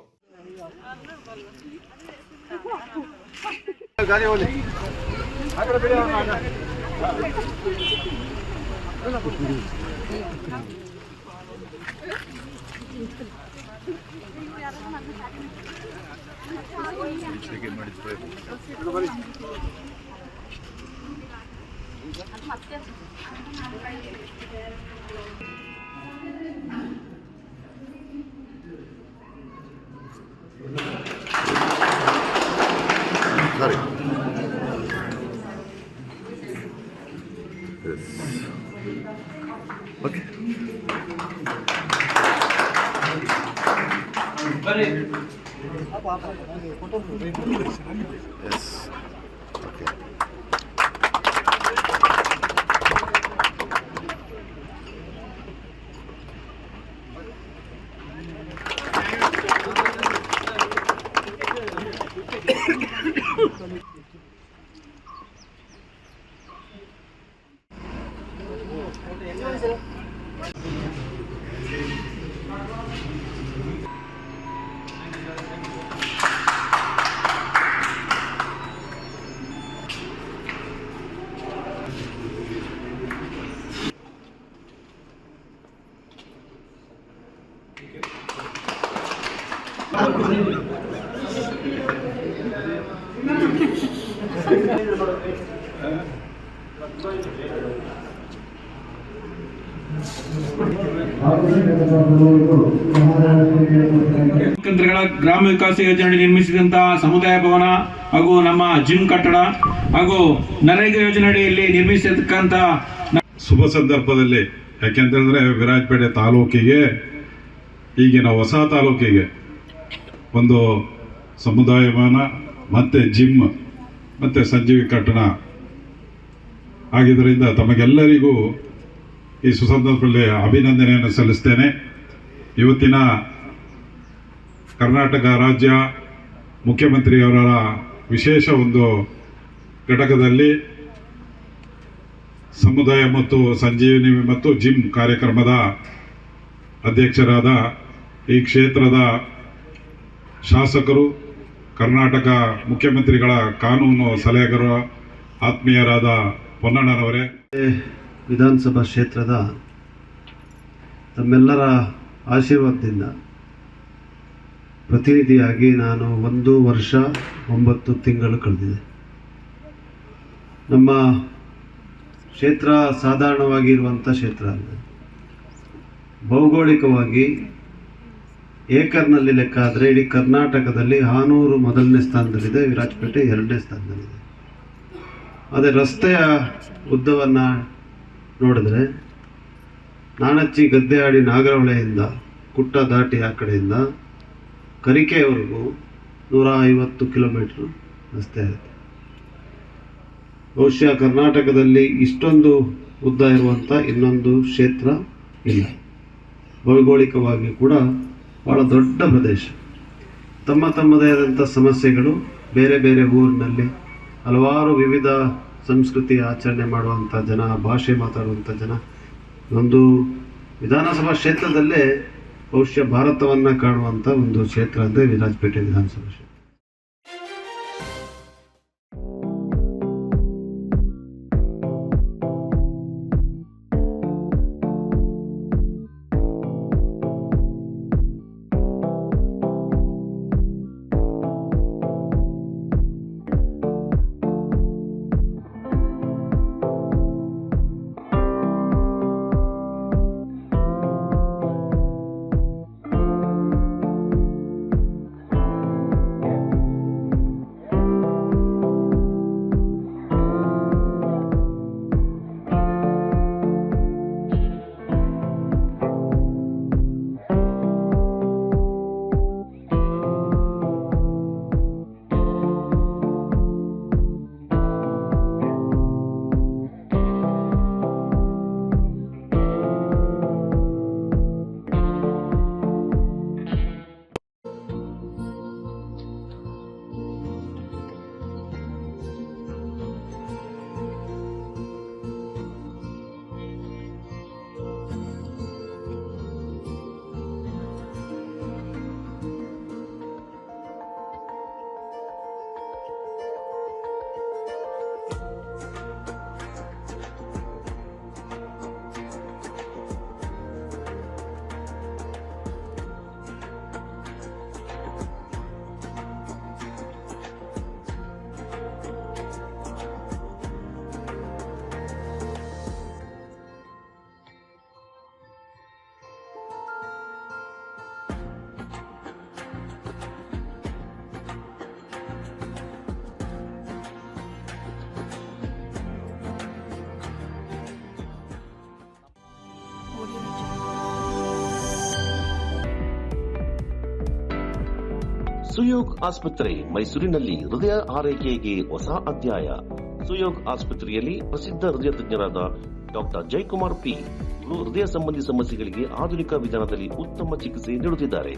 ಕೇಂದ್ರಗಳ ಗ್ರಾಮ ವಿಕಾಸ ಯೋಜನೆ ನಿರ್ಮಿಸಿದಂತಹ ಸಮುದಾಯ ಭವನ ಹಾಗೂ ನಮ್ಮ ಜಿಮ್ ಕಟ್ಟಡ ಹಾಗೂ ನರೇಗಾ ಯೋಜನೆ ಅಡಿಯಲ್ಲಿ ನಿರ್ಮಿಸಿರ್ತಕ್ಕಂಥ ಶುಭ ಸಂದರ್ಭದಲ್ಲಿ, ಯಾಕೆಂತಂದ್ರೆ ವಿರಾಜಪೇಟೆ ತಾಲೂಕಿಗೆ, ಈಗಿನ ಹೊಸ ತಾಲೂಕಿಗೆ ಒಂದು ಸಮುದಾಯ ಭವನ ಮತ್ತೆ ಜಿಮ್ ಮತ್ತೆ ಸಂಜೀವಿ ಕಟ್ಟಡ ಆಗಿದ್ದರಿಂದ ತಮಗೆಲ್ಲರಿಗೂ ಈ ಸುಸಂದರ್ಭದಲ್ಲಿ ಅಭಿನಂದನೆಯನ್ನು ಸಲ್ಲಿಸ್ತೇನೆ. ಇವತ್ತಿನ ಕರ್ನಾಟಕ ರಾಜ್ಯ ಮುಖ್ಯಮಂತ್ರಿಯವರ ವಿಶೇಷ ಒಂದು ಘಟಕದಲ್ಲಿ ಸಮುದಾಯ ಮತ್ತು ಸಂಜೀವಿನಿ ಮತ್ತು ಜಿಮ್ ಕಾರ್ಯಕ್ರಮದ ಅಧ್ಯಕ್ಷರಾದ ಈ ಕ್ಷೇತ್ರದ ಶಾಸಕರು, ಕರ್ನಾಟಕ ಮುಖ್ಯಮಂತ್ರಿಗಳ ಕಾನೂನು ಸಲಹೆಗಾರ ಆತ್ಮೀಯರಾದ ಪೊನ್ನಣ್ಣನವರೇ, ವಿಧಾನಸಭಾ ಕ್ಷೇತ್ರದ ತಮ್ಮೆಲ್ಲರ ಆಶೀರ್ವಾದದಿಂದ ಪ್ರತಿನಿಧಿಯಾಗಿ ನಾನು 1 ವರ್ಷ 9 ತಿಂಗಳು ಕಳೆದಿದೆ. ನಮ್ಮ ಕ್ಷೇತ್ರ ಸಾಧಾರಣವಾಗಿರುವಂಥ ಕ್ಷೇತ್ರ ಅಲ್ಲ. ಭೌಗೋಳಿಕವಾಗಿ ಏಕರ್ನಲ್ಲಿ ಲೆಕ್ಕ ಆದರೆ ಇಡೀ ಕರ್ನಾಟಕದಲ್ಲಿ ಹಾನೂರು 1ನೇ ಸ್ಥಾನದಲ್ಲಿದೆ, ವಿರಾಜಪೇಟೆ 2ನೇ ಸ್ಥಾನದಲ್ಲಿದೆ. ಅದೇ ರಸ್ತೆಯ ಉದ್ದವನ್ನು ನೋಡಿದ್ರೆ ನಾಣಚ್ಚಿ ಗದ್ದೆಯಾಡಿ ನಾಗರಹೊಳೆಯಿಂದ ಕುಟ್ಟ ದಾಟಿ ಆ ಕಡೆಯಿಂದ ಕರಿಕೆಯವರೆಗೂ 150 ಕಿಲೋಮೀಟ್ರ್ ರಸ್ತೆ ಆಗುತ್ತೆ. ಬಹುಶಃ ಕರ್ನಾಟಕದಲ್ಲಿ ಇಷ್ಟೊಂದು ಉದ್ದ ಇರುವಂಥ ಇನ್ನೊಂದು ಕ್ಷೇತ್ರ ಇಲ್ಲ. ಭೌಗೋಳಿಕವಾಗಿ ಕೂಡ ಭಾಳ ದೊಡ್ಡ ಪ್ರದೇಶ. ತಮ್ಮದೇ ಆದಂಥ ಸಮಸ್ಯೆಗಳು, ಬೇರೆ ಬೇರೆ ಊರಿನಲ್ಲಿ ಹಲವಾರು ವಿವಿಧ ಸಂಸ್ಕೃತಿ ಆಚರಣೆ ಮಾಡುವಂಥ ಜನ, ಭಾಷೆ ಮಾತಾಡುವಂಥ ಜನ, ಒಂದು ವಿಧಾನಸಭಾ ಕ್ಷೇತ್ರದಲ್ಲೇ ಬಹುಶಃ ಭಾರತವನ್ನು ಕಾಣುವಂಥ ಒಂದು ಕ್ಷೇತ್ರ ಅಂದರೆ ವಿರಾಜಪೇಟೆ ವಿಧಾನಸಭಾ ಕ್ಷೇತ್ರ. ಸುಯೋಗ್ ಆಸ್ಪತ್ರೆ ಮೈಸೂರಿನಲ್ಲಿ ಹೃದಯ ಆರೈಕೆಗೆ ಹೊಸ ಅಧ್ಯಾಯ. ಸುಯೋಗ್ ಆಸ್ಪತ್ರೆಯಲ್ಲಿ ಪ್ರಸಿದ್ಧ ಹೃದಯ ತಜ್ಞರಾದ ಡಾಕ್ಟರ್ ಜಯಕುಮಾರ್ ಪಿ ಹೃದಯ ಸಂಬಂಧಿ ಸಮಸ್ಯೆಗಳಿಗೆ ಆಧುನಿಕ ವಿಧಾನದಲ್ಲಿ ಉತ್ತಮ ಚಿಕಿತ್ಸೆ ನೀಡುತ್ತಿದ್ದಾರೆ.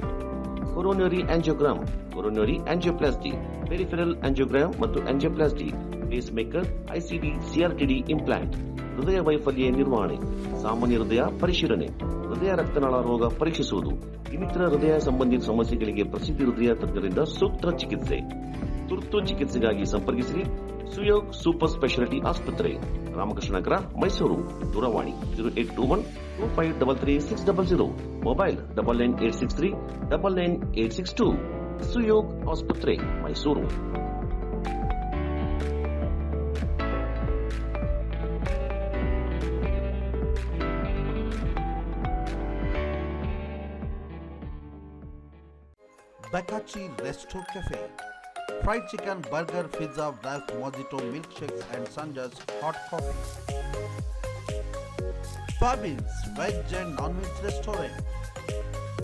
Coronary angiogram, coronary angioplasty, peripheral angiogram ಮತ್ತು angioplasty, pacemaker, ICD, CRTD implant, ಹೃದಯ ವೈಫಲ್ಯ ನಿರ್ವಹಣೆ, ಸಾಮಾನ್ಯ ಹೃದಯ ಪರಿಶೀಲನೆ, ಹೃದಯ ರಕ್ತನಾಳ ರೋಗ ಪರೀಕ್ಷಿಸುವುದು, ಇನ್ನಿತರ ಹೃದಯ ಸಂಬಂಧಿ ಸಮಸ್ಯೆಗಳಿಗೆ ಪ್ರಸಿದ್ಧ ಹೃದಯ ತಜ್ಞರಿಂದ ಸೂಕ್ತ ಚಿಕಿತ್ಸೆ. ತುರ್ತು ಚಿಕಿತ್ಸೆಗಾಗಿ ಸಂಪರ್ಕಿಸಿ ಸುಯೋಗ್ ಸೂಪರ್ ಸ್ಪೆಷಾಲಿಟಿ ಆಸ್ಪತ್ರೆ, ರಾಮಕೃಷ್ಣ ನಗರ, ಮೈಸೂರು. ದೂರವಾಣಿ 0821-2533-600, ಮೊಬೈಲ್ 9986399862. ಸುಯೋಗ್ ಆಸ್ಪತ್ರೆ, Mysuru. Bakachi Resto Cafe. Fried chicken, burger, pizza, wraps, mojito, milkshakes and Sanja's hot coffee. Fabins Veg and Non-Veg Restaurant.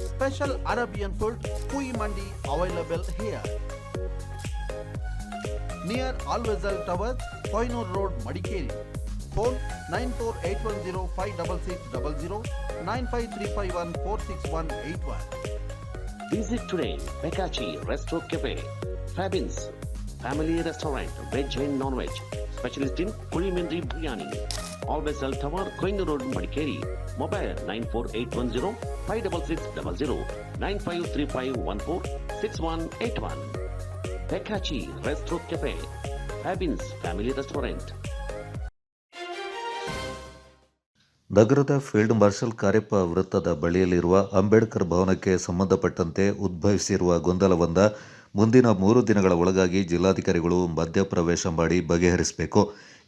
Special Arabian food, Pui Mandi available here. Near Alvezal Towers, Koinur Road, Madikeri. Phone 9481056600 95351 Visit today Bekachi Resto Cafe. Fabins Family Restaurant, Veg and Non-Veg. Specialist in Kulimindri Biryani. Alvezal Tower, Koinur Road, Madikeri. Mobile 94810-56600 9535146181. Bekachi Resto Cafe. Fabins Family Restaurant. ನಗರದ field marshal Cariappa ವೃತ್ತದ ಬಳಿಯಲ್ಲಿರುವ ಅಂಬೇಡ್ಕರ್ ಭವನಕ್ಕೆ ಸಂಬಂಧಪಟ್ಟಂತೆ ಉದ್ಭವಿಸಿರುವ ಗೊಂದಲವನ್ನು ಮುಂದಿನ 3 ದಿನಗಳ ಒಳಗಾಗಿ ಜಿಲ್ಲಾಧಿಕಾರಿಗಳು ಮಧ್ಯಪ್ರವೇಶ ಮಾಡಿ ಬಗೆಹರಿಸಬೇಕು.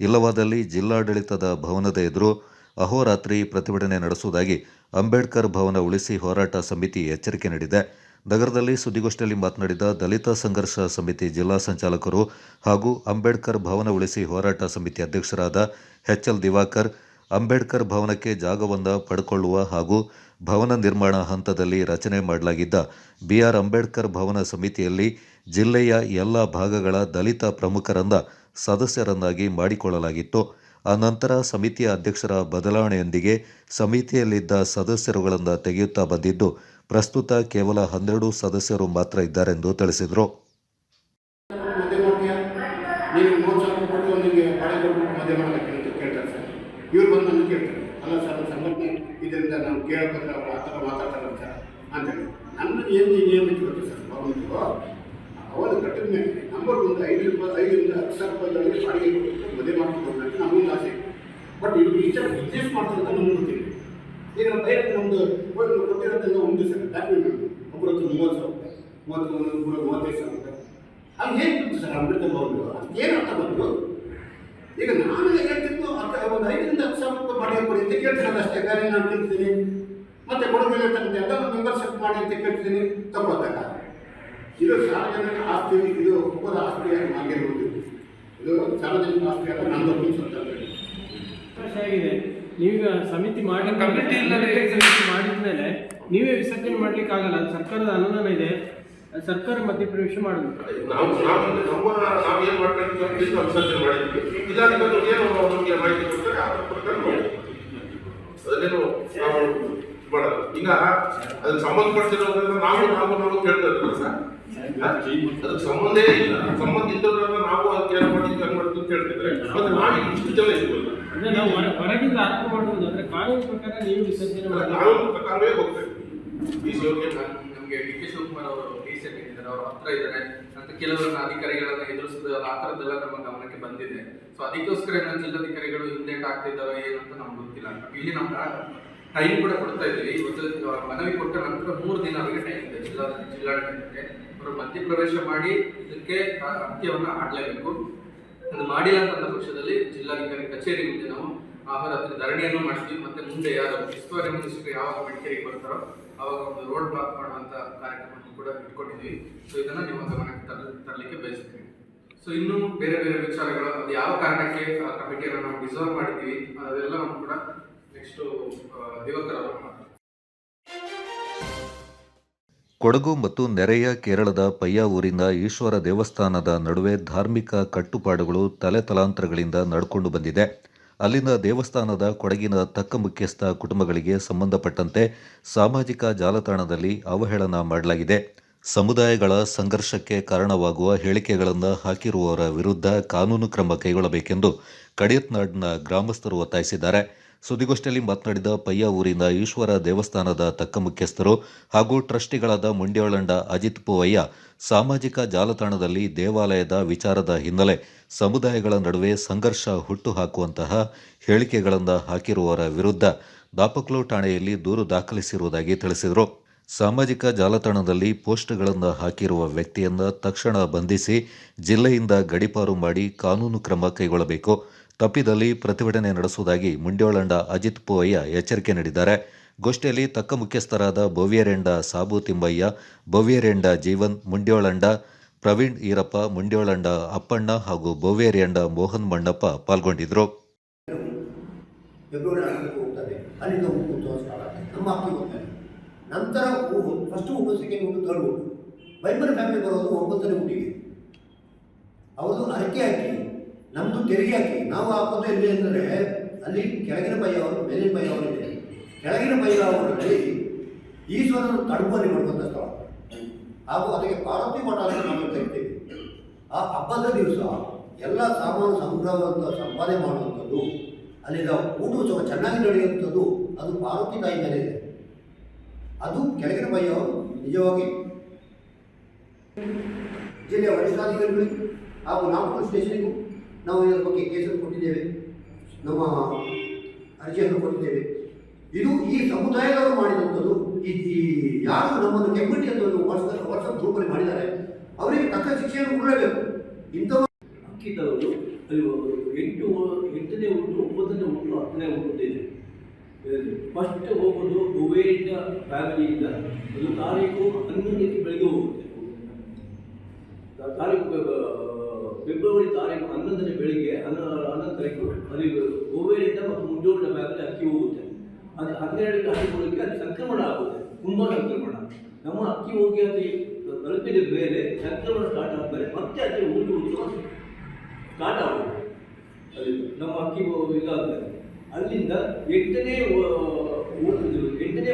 ಇಲ್ಲವಾದಲ್ಲಿ ಜಿಲ್ಲಾಡಳಿತದ ಭವನದ ಎದುರು ಅಹೋರಾತ್ರಿ ಪ್ರತಿಭಟನೆ ನಡೆಸುವುದಾಗಿ ಅಂಬೇಡ್ಕರ್ ಭವನ ಉಳಿಸಿ ಹೋರಾಟ ಸಮಿತಿ ಎಚ್ಚರಿಕೆ ನೀಡಿದೆ. ನಗರದಲ್ಲಿ ಸುದ್ದಿಗೋಷ್ಠಿಯಲ್ಲಿ ಮಾತನಾಡಿದ ದಲಿತ ಸಂಘರ್ಷ ಸಮಿತಿ ಜಿಲ್ಲಾ ಸಂಚಾಲಕರು ಹಾಗೂ ಅಂಬೇಡ್ಕರ್ ಭವನ ಉಳಿಸಿ ಹೋರಾಟ ಸಮಿತಿ ಅಧ್ಯಕ್ಷರಾದ ಎಚ್.ಎಲ್. ದಿವಾಕರ್, ಅಂಬೇಡ್ಕರ್ ಭವನಕ್ಕೆ ಜಾಗವನ್ನು ಪಡ್ಕೊಳ್ಳುವ ಹಾಗೂ ಭವನ ನಿರ್ಮಾಣ ಹಂತದಲ್ಲಿ ರಚನೆ ಮಾಡಲಾಗಿದ್ದ ಬಿ.ಆರ್. ಅಂಬೇಡ್ಕರ್ ಭವನ ಸಮಿತಿಯಲ್ಲಿ ಜಿಲ್ಲೆಯ ಎಲ್ಲ ಭಾಗಗಳ ದಲಿತ ಪ್ರಮುಖರನ್ನ ಸದಸ್ಯರನ್ನಾಗಿ ಮಾಡಿಕೊಳ್ಳಲಾಗಿತ್ತು. ಆ ನಂತರ ಸಮಿತಿಯ ಅಧ್ಯಕ್ಷರ ಬದಲಾವಣೆಯೊಂದಿಗೆ ಸಮಿತಿಯಲ್ಲಿದ್ದ ಸದಸ್ಯರುಗಳನ್ನು ತೆಗೆಯುತ್ತಾ ಬಂದಿದ್ದು, ಪ್ರಸ್ತುತ ಕೇವಲ 12 ಸದಸ್ಯರು ಮಾತ್ರ ಇದ್ದಾರೆಂದು ತಿಳಿಸಿದರು. ಇವ್ರು ಬಂದು ನನಗೆ ಕೇಳ್ತಾರೆ, ಅಲ್ಲ ಸರ್ ಸಂಘಟನೆ ಇದರಿಂದ ನಾವು ಕೇಳೋಕ್ಕೋದ್ರೆ ಅವ್ರು ಆ ಥರ ಮಾತಾಡ್ತಾರೆ ಸರ್ ಅಂತೇಳಿ. ನನ್ನ ಏನು ನಿಯಮಕ್ಕೆ ಗೊತ್ತು ಸರ್, ಅವರು ಕಟ್ಟಿದ ಮೇಲೆ ನಂಬರ್ ಒಂದು 5ರಿಂದ 10,000 ರೂಪಾಯಿಗಳಲ್ಲಿ ಬಾಡಿಗೆ ಕೊಟ್ಟು ಮದುವೆ ಮಾಡ್ಕೊಂಡು ಅಂತ ನಮಗೊಂದು ಆಸೆ. ಬಟ್ ಇವರು ಈ ಥರ ಬಿಸ್ನೆಸ್ ಮಾಡ್ತಾರೆ ಅಂತ ನಮ್ಗೆ ಗೊತ್ತಿಲ್ಲ. ಈಗ ನಮ್ಮ ಬೈಕ್ ನಮ್ಮದು ಕೊಟ್ಟಿರೋದೆಲ್ಲ ಒಂದು ಸರ್ ಡಾಕ್ಯುಮೆಂಟ್ ಒಬ್ಬರ ಹತ್ರ 30,000 ರೂಪಾಯಿ 35,000 ರೂಪಾಯಿ ಅದು ಹೇಗೆ ಬಿಟ್ಟು ಸರ್ ಅಂಬೇಡ್ಕರ್ ಅವರು ಅದಕ್ಕೆ ಏನು ಅರ್ಥ ಬಂತು? ಈಗ ನಾನು ಹೇಳ್ತಿದ್ದು ಒಂದು 5ರಿಂದ 10,000 ರೂಪಾಯಿ ಬಾಡಿಗೆ ಕೊಡಿ ಅಂತ ಕೇಳ್ತೀನಿ ಅಷ್ಟೇ, ಬೇರೆ ನಾನು ಕೇಳ್ತೀನಿ. ಮತ್ತೆ ಕೊಡಬೇಲೆ ತಕ್ಕಂತೆ ಎಲ್ಲ ಮೆಂಬರ್ಶಿಪ್ ಮಾಡಿ ಅಂತ ಕೇಳ್ತೀನಿ, ತಗೊಳ್ದಾಗ ಇದು ಸಾರ್ವಜನಿಕ ಆಸ್ತಿ, ಇದು ಒಬ್ಬರ ಆಸ್ತಿಯಾಗಿ ಆಗಿರುವುದು, ಇದು ಸಾರ್ವಜನಿಕ ಆಸ್ತಿ ಅಲ್ಲ, ನನ್ನದು ಸ್ವಂತ ಆಗಿದೆ. ನೀವೀಗ ಸಮಿತಿ ಮಾಡಿ ಸಮಿತಿ ಮಾಡಿದ್ಮೇಲೆ ನೀವೇ ವಿಸರ್ಜನೆ ಮಾಡ್ಲಿಕ್ಕೆ ಆಗಲ್ಲ, ಅದು ಸರ್ಕಾರದ ಅನುದಾನ ಇದೆ, ಸರ್ಕಾರ ಮಧ್ಯಪ್ರವೇಶ ಮಾಡಬೇಕು. ನಾವು ಏನು ಮಾಡಬೇಕು ವಿಸರ್ಜನೆ ಮಾಡಿದ್ವಿ, ಜಿಲ್ಲಾಧಿಕಾರಿ ಏನು ನಮಗೆ ಮಾಹಿತಿ ಕೊಡ್ತಾರೆ ಆ ಪ್ರಕಾರ ಅದನ್ನೇನು ನಾವು ಮಾಡೋದು. ಈಗ ಅದಕ್ಕೆ ಸಂಬಂಧಪಟ್ಟಿರೋದ್ರಿಂದ ನಾವು ಕೇಳ್ತಾ ಇದ್ದೀವಿ ಸರ್, ಅದಕ್ಕೆ ಸಂಬಂಧೇ ಇಲ್ಲ. ಸಂಬಂಧ ಇದ್ದವ್ರನ್ನ ನಾವು ಅದಕ್ಕೆ ಏನು ಮಾಡಿದ್ವಿ ಹಂಗೆ ಮಾಡ್ತೀವಿ ಅಂತ ಹೇಳ್ತಿದ್ರೆ ಮತ್ತೆ ನಾವೀಗ ಇಷ್ಟು ಜನ ಇದ್ದೀವಲ್ಲ, ಅಂದರೆ ನಾವು ಹೊರಗಿಂದ ಆರೋಪ ಮಾಡುವುದು ಅಂದರೆ ಕಾನೂನು ಪ್ರಕಾರ ನೀವು ವಿಸರ್ಜನೆ ಮಾಡಿ ಕಾನೂನು ಪ್ರಕಾರವೇ ಹೋಗ್ತೇವೆ. ನಮಗೆ ಡಿ ಕೆ ಶಿವಕುಮಾರ್ ಅವರು ರೀಸೆಂಟ್ ಇದ್ದಾರೆ, ಅವ್ರ ಹತ್ರ ಇದ್ದಾರೆ ಅಂತ ಕೆಲವರನ್ನ ಅಧಿಕಾರಿಗಳನ್ನ ಎದುರಿಸೋದು ಆ ಥರದ್ದೆಲ್ಲ ನಮ್ಮ ಗಮನಕ್ಕೆ ಬಂದಿದೆ. ಸೊ ಅದಕ್ಕೋಸ್ಕರ ನಮ್ಮ ಜಿಲ್ಲಾಧಿಕಾರಿಗಳು ಹಿಂದೇಟ್ ಆಗ್ತಿದ್ದಾರೋ ಏನು ಅಂತ ನಮ್ಗೆ ಗೊತ್ತಿಲ್ಲ. ಇಲ್ಲಿ ನಾವು ಟೈಮ್ ಕೂಡ ಕೊಡ್ತಾ ಇದ್ದೀವಿ. ಇವತ್ತು ಮನವಿ ಕೊಟ್ಟ ನಂತರ 3 ದಿನ ಅವರಿಗೆ ಟೈಮ್ ಇದೆ ಜಿಲ್ಲಾಡಳಿತಕ್ಕೆ. ಅವರು ಮಧ್ಯಪ್ರವೇಶ ಮಾಡಿ ಇದಕ್ಕೆ ಅಂತ್ಯವನ್ನು ಆಡಲೇಬೇಕು. ಅದು ಮಾಡಿಲ್ಲ ಅಂತ ಪಕ್ಷದಲ್ಲಿ ಜಿಲ್ಲಾಧಿಕಾರಿ ಕಚೇರಿ ಮುಂದೆ ನಾವು ಅಹೋರಾತ್ರಿ ಧರಣಿಯನ್ನು ಮಾಡ್ತೀವಿ. ಮತ್ತೆ ಮುಂದೆ ಯಾರು ಉಸ್ತುವಾರಿ ಮಿನಿಸ್ಟರ್ ಯಾವಾಗ ಮಡಿಕೇರಿಗೆ ಬರ್ತಾರೋ ಅವಾಗ ಒಂದು ರೋಡ್ ಬ್ಲಾಕ್ ಮಾಡುವಂತ ಕಾರ್ಯಕ್ರಮವನ್ನು ಕೂಡ ಇಟ್ಕೊಂಡಿದ್ವಿ. ಸೊ ಇದನ್ನ ನಿಮ್ಮ ಗಮನಕ್ಕೆ ತರಲಿಕ್ಕೆ ಬಯಸ್ತೀವಿ. ಸೊ ಇನ್ನು ಬೇರೆ ಬೇರೆ ವಿಚಾರಗಳು, ಅದು ಯಾವ ಕಾರಣಕ್ಕೆ ಆ ಕಮಿಟಿಯನ್ನು ನಾವು ಡಿಸಾಲ್ವ್ ಮಾಡಿದ್ದೀವಿ ಅದೆಲ್ಲವನ್ನು ಕೂಡ ನೆಕ್ಸ್ಟ್ ದಿವಾಕರ್ ಅವರು ಮಾಡ್ತಾರೆ. ಕೊಡಗು ಮತ್ತು ನೆರೆಯ ಕೇರಳದ ಪಯ್ಯಾವೂರಿನ ಈಶ್ವರ ದೇವಸ್ಥಾನದ ನಡುವೆ ಧಾರ್ಮಿಕ ಕಟ್ಟುಪಾಡುಗಳು ತಲೆತಲಾಂತರಗಳಿಂದ ನಡ್ಕೊಂಡು ಬಂದಿದೆ. ಅಲ್ಲಿನ ದೇವಸ್ಥಾನದ ಕೊಡಗಿನ ತಕ್ಕ ಮುಖ್ಯಸ್ಥ ಕುಟುಂಬಗಳಿಗೆ ಸಂಬಂಧಪಟ್ಟಂತೆ ಸಾಮಾಜಿಕ ಜಾಲತಾಣದಲ್ಲಿ ಅವಹೇಳನ ಮಾಡಲಾಗಿದೆ. ಸಮುದಾಯಗಳ ಸಂಘರ್ಷಕ್ಕೆ ಕಾರಣವಾಗುವ ಹೇಳಿಕೆಗಳನ್ನು ಹಾಕಿರುವವರ ವಿರುದ್ಧ ಕಾನೂನು ಕ್ರಮ ಕೈಗೊಳ್ಳಬೇಕೆಂದು ಕಡಿಯತ್ನಾಡ್ನ ಗ್ರಾಮಸ್ಥರು ಒತ್ತಾಯಿಸಿದ್ದಾರೆ. ಸುದ್ದಿಗೋಷ್ಠಿಯಲ್ಲಿ ಮಾತನಾಡಿದ ಪಯ್ಯಾವೂರಿನ ಈಶ್ವರ ದೇವಸ್ಥಾನದ ತಕ್ಕ ಮುಖ್ಯಸ್ಥರು ಹಾಗೂ ಟ್ರಸ್ಟಿಗಳಾದ ಮುಂಡ್ಯೋಳಂಡ ಅಜಿತ್ ಪೂವಯ್ಯ ಸಾಮಾಜಿಕ ಜಾಲತಾಣದಲ್ಲಿ ದೇವಾಲಯದ ವಿಚಾರದ ಹಿನ್ನೆಲೆ ಸಮುದಾಯಗಳ ನಡುವೆ ಸಂಘರ್ಷ ಹುಟ್ಟುಹಾಕುವಂತಹ ಹೇಳಿಕೆಗಳನ್ನು ಹಾಕಿರುವವರ ವಿರುದ್ಧ ದಾಪಕ್ಲು ಠಾಣೆಯಲ್ಲಿ ದೂರು ದಾಖಲಿಸಿರುವುದಾಗಿ ತಿಳಿಸಿದರು. ಸಾಮಾಜಿಕ ಜಾಲತಾಣದಲ್ಲಿ ಪೋಸ್ಟ್ಗಳನ್ನು ಹಾಕಿರುವ ವ್ಯಕ್ತಿಯನ್ನು ತಕ್ಷಣ ಬಂಧಿಸಿ ಜಿಲ್ಲೆಯಿಂದ ಗಡೀಪಾರು ಮಾಡಿ ಕಾನೂನು ಕ್ರಮ ಕೈಗೊಳ್ಳಬೇಕು. ತಪ್ಪಿದಲ್ಲಿ ಪ್ರತಿಭಟನೆ ನಡೆಸುವುದಾಗಿ ಮುಂಡ್ಯೋಳಂಡ ಅಜಿತ್ ಪೂವಯ್ಯ ಎಚ್ಚರಿಕೆ ನೀಡಿದ್ದಾರೆ. ಗೋಷ್ಠಿಯಲ್ಲಿ ತಕ್ಕ ಮುಖ್ಯಸ್ಥರಾದ ಬೋವಿಯರೆಂಡ ಸಾಬು ತಿಮ್ಮಯ್ಯ, ಬೋವಿಯರೆಂಡ ಜೀವನ್ ಮುಂಡ್ಯೋಳಂಡ, ಪ್ರವೀಣ್ ಈರಪ್ಪ, ಮುಂಡ್ಯೋಳಂಡ ಅಪ್ಪಣ್ಣ ಹಾಗೂ ಬೋವೇರಿಯಂಡ ಮೋಹನ್ ಮಣ್ಣಪ್ಪ ಪಾಲ್ಗೊಂಡಿದ್ದರು. ಫೆಬ್ರವರಿ 4ಕ್ಕೆ ಹೋಗ್ತಾರೆ. ಅಲ್ಲಿಂದ ಉತ್ಸವ ಸ್ಟಾರ್ಟ್ ಆಗ್ತದೆ. ನಮ್ಮ ಅಪ್ಪಿಗೆ ಹೋಗ್ತಾರೆ. ನಂತರ ಫಸ್ಟ್ ಊಟ, ಸೆಕೆಂಡ್ ಊಟ, ಥರ್ಡ್ ಊಟ. ಬೈಬಲ್ ಫ್ಯಾಮಿಲಿ ಬರೋದು 9ನೇ ಊಟಿಗೆ. ಅವ್ರದ್ದು ಅರಕೆ ಹಾಕಿ, ನಮ್ಮದು ತೆರಿಗೆ ಹಾಕಿ. ನಾವು ಹಾಕೋದು ಎಲ್ಲಿ ಅಂದರೆ ಅಲ್ಲಿ ಕೆಳಗಿನ ಪೈ ಅವರು, ಮೇಲಿನ ಪೈ ಅವರು ಇದೆ. ಕೆಳಗಿನ ಪೈ ಅವರಲ್ಲಿ ಈಶ್ವರನ ತಡುಪಲ್ಲಿ ಮಾಡುವಂಥ ಸ್ಥಳ ಹಾಗೂ ಅದಕ್ಕೆ ಪಾರ್ವತಿ ಮಠ ಅಂತ ನಾವು ಕರಿತೇವೆ. ಆ ಹಬ್ಬದ ದಿವಸ ಎಲ್ಲ ಸಾಮಾನು ಸಂಗ್ರಹವಂತ ಸಂಪಾದನೆ ಮಾಡುವಂಥದ್ದು, ಅಲ್ಲಿಂದ ಊಟೋತ್ಸವ ಚೆನ್ನಾಗಿ ನಡೆಯುವಂಥದ್ದು ಅದು ಪಾರ್ವತಿ ತಾಯಿ ಮೇಲೆ ಇದೆ. ಅದು ಕೆಳಗಿನ ಪೈ ಅವರು ನಿಜವಾಗಿ ಜಿಲ್ಲೆಯ ವರಿಷ್ಠಾಧಿಕಾರಿಗಳಿಗೂ ಹಾಗೂ ನಾಗಪುರ ಸ್ಟೇಷನ್ಗೂ ನಾವು ಇದರ ಬಗ್ಗೆ ಕೇಸನ್ನು ಕೊಟ್ಟಿದ್ದೇವೆ, ನಮ್ಮ ಅರ್ಜಿಯನ್ನು ಕೊಟ್ಟಿದ್ದೇವೆ. ಇದು ಈ ಸಮುದಾಯದವರು ಮಾಡಿದಂಥದ್ದು. ಈ ಯಾರು ನಮ್ಮನ್ನು ಕೆಂಪಟ್ಟಿ ಅಂತ ಒಂದು ವಾಟ್ಸಪ್ ಗ್ರೂಪಲ್ಲಿ ಮಾಡಿದ್ದಾರೆ ಅವರಿಗೆ ತಕ್ಕ ಶಿಕ್ಷೆಯನ್ನು ಕೊಡಲೇಬೇಕು. ಇಂಥವರು ಅಕ್ಕಿದವರು 8ನೇ ಊಟು, 9ನೇ ಊಟು, 10ನೇ ಊಟ ಇದೆ. ಫಸ್ಟ್ ಹೋಗೋದು ಕುವೇರಿನ ಫ್ಯಾಮಿಲಿಯಿಂದ. ಅದು ತಾರೀಕು 11ಕ್ಕೆ ಬೆಳಗ್ಗೆ ಹೋಗುತ್ತೆ. ಫೆಬ್ರವರಿ ತಾರೀಕು 11ನೇ ಬೆಳಿಗ್ಗೆ 11 ತಾರೀಕು ಅಲ್ಲಿ ಕುವೇರಿಯಿಂದ ಮತ್ತು ಮುಂಡೋಳಿನ ಫ್ಯಾಮಿಲಿ ಅಕ್ಕಿ ಹೋಗುತ್ತೆ. ಅದು 12ಕ್ಕೆ ಅಕ್ಕಿ ಹೋಗಲಿಕ್ಕೆ ಅದು ಸಂಕ್ರಮಣ ಆಗುತ್ತೆ, ತುಂಬ ಸಂಕ್ರಮಣ. ನಮ್ಮ ಅಕ್ಕಿ ಹೋಗಿ ಅಲ್ಲಿ ತಲುಪಿದ ಮೇಲೆ ಸಂಕ್ರಮಣ ಸ್ಟಾರ್ಟ್ ಆಗ್ತಾರೆ, ಮತ್ತೆ ಅಲ್ಲಿ ಊಟ ಉತ್ಸವ ಸ್ಟಾರ್ಟ್ ಆಗುತ್ತೆ. ಅಲ್ಲಿ ನಮ್ಮ ಅಕ್ಕಿ ಇದಾಗ್ತದೆ. ಅಲ್ಲಿಂದ 8ನೇ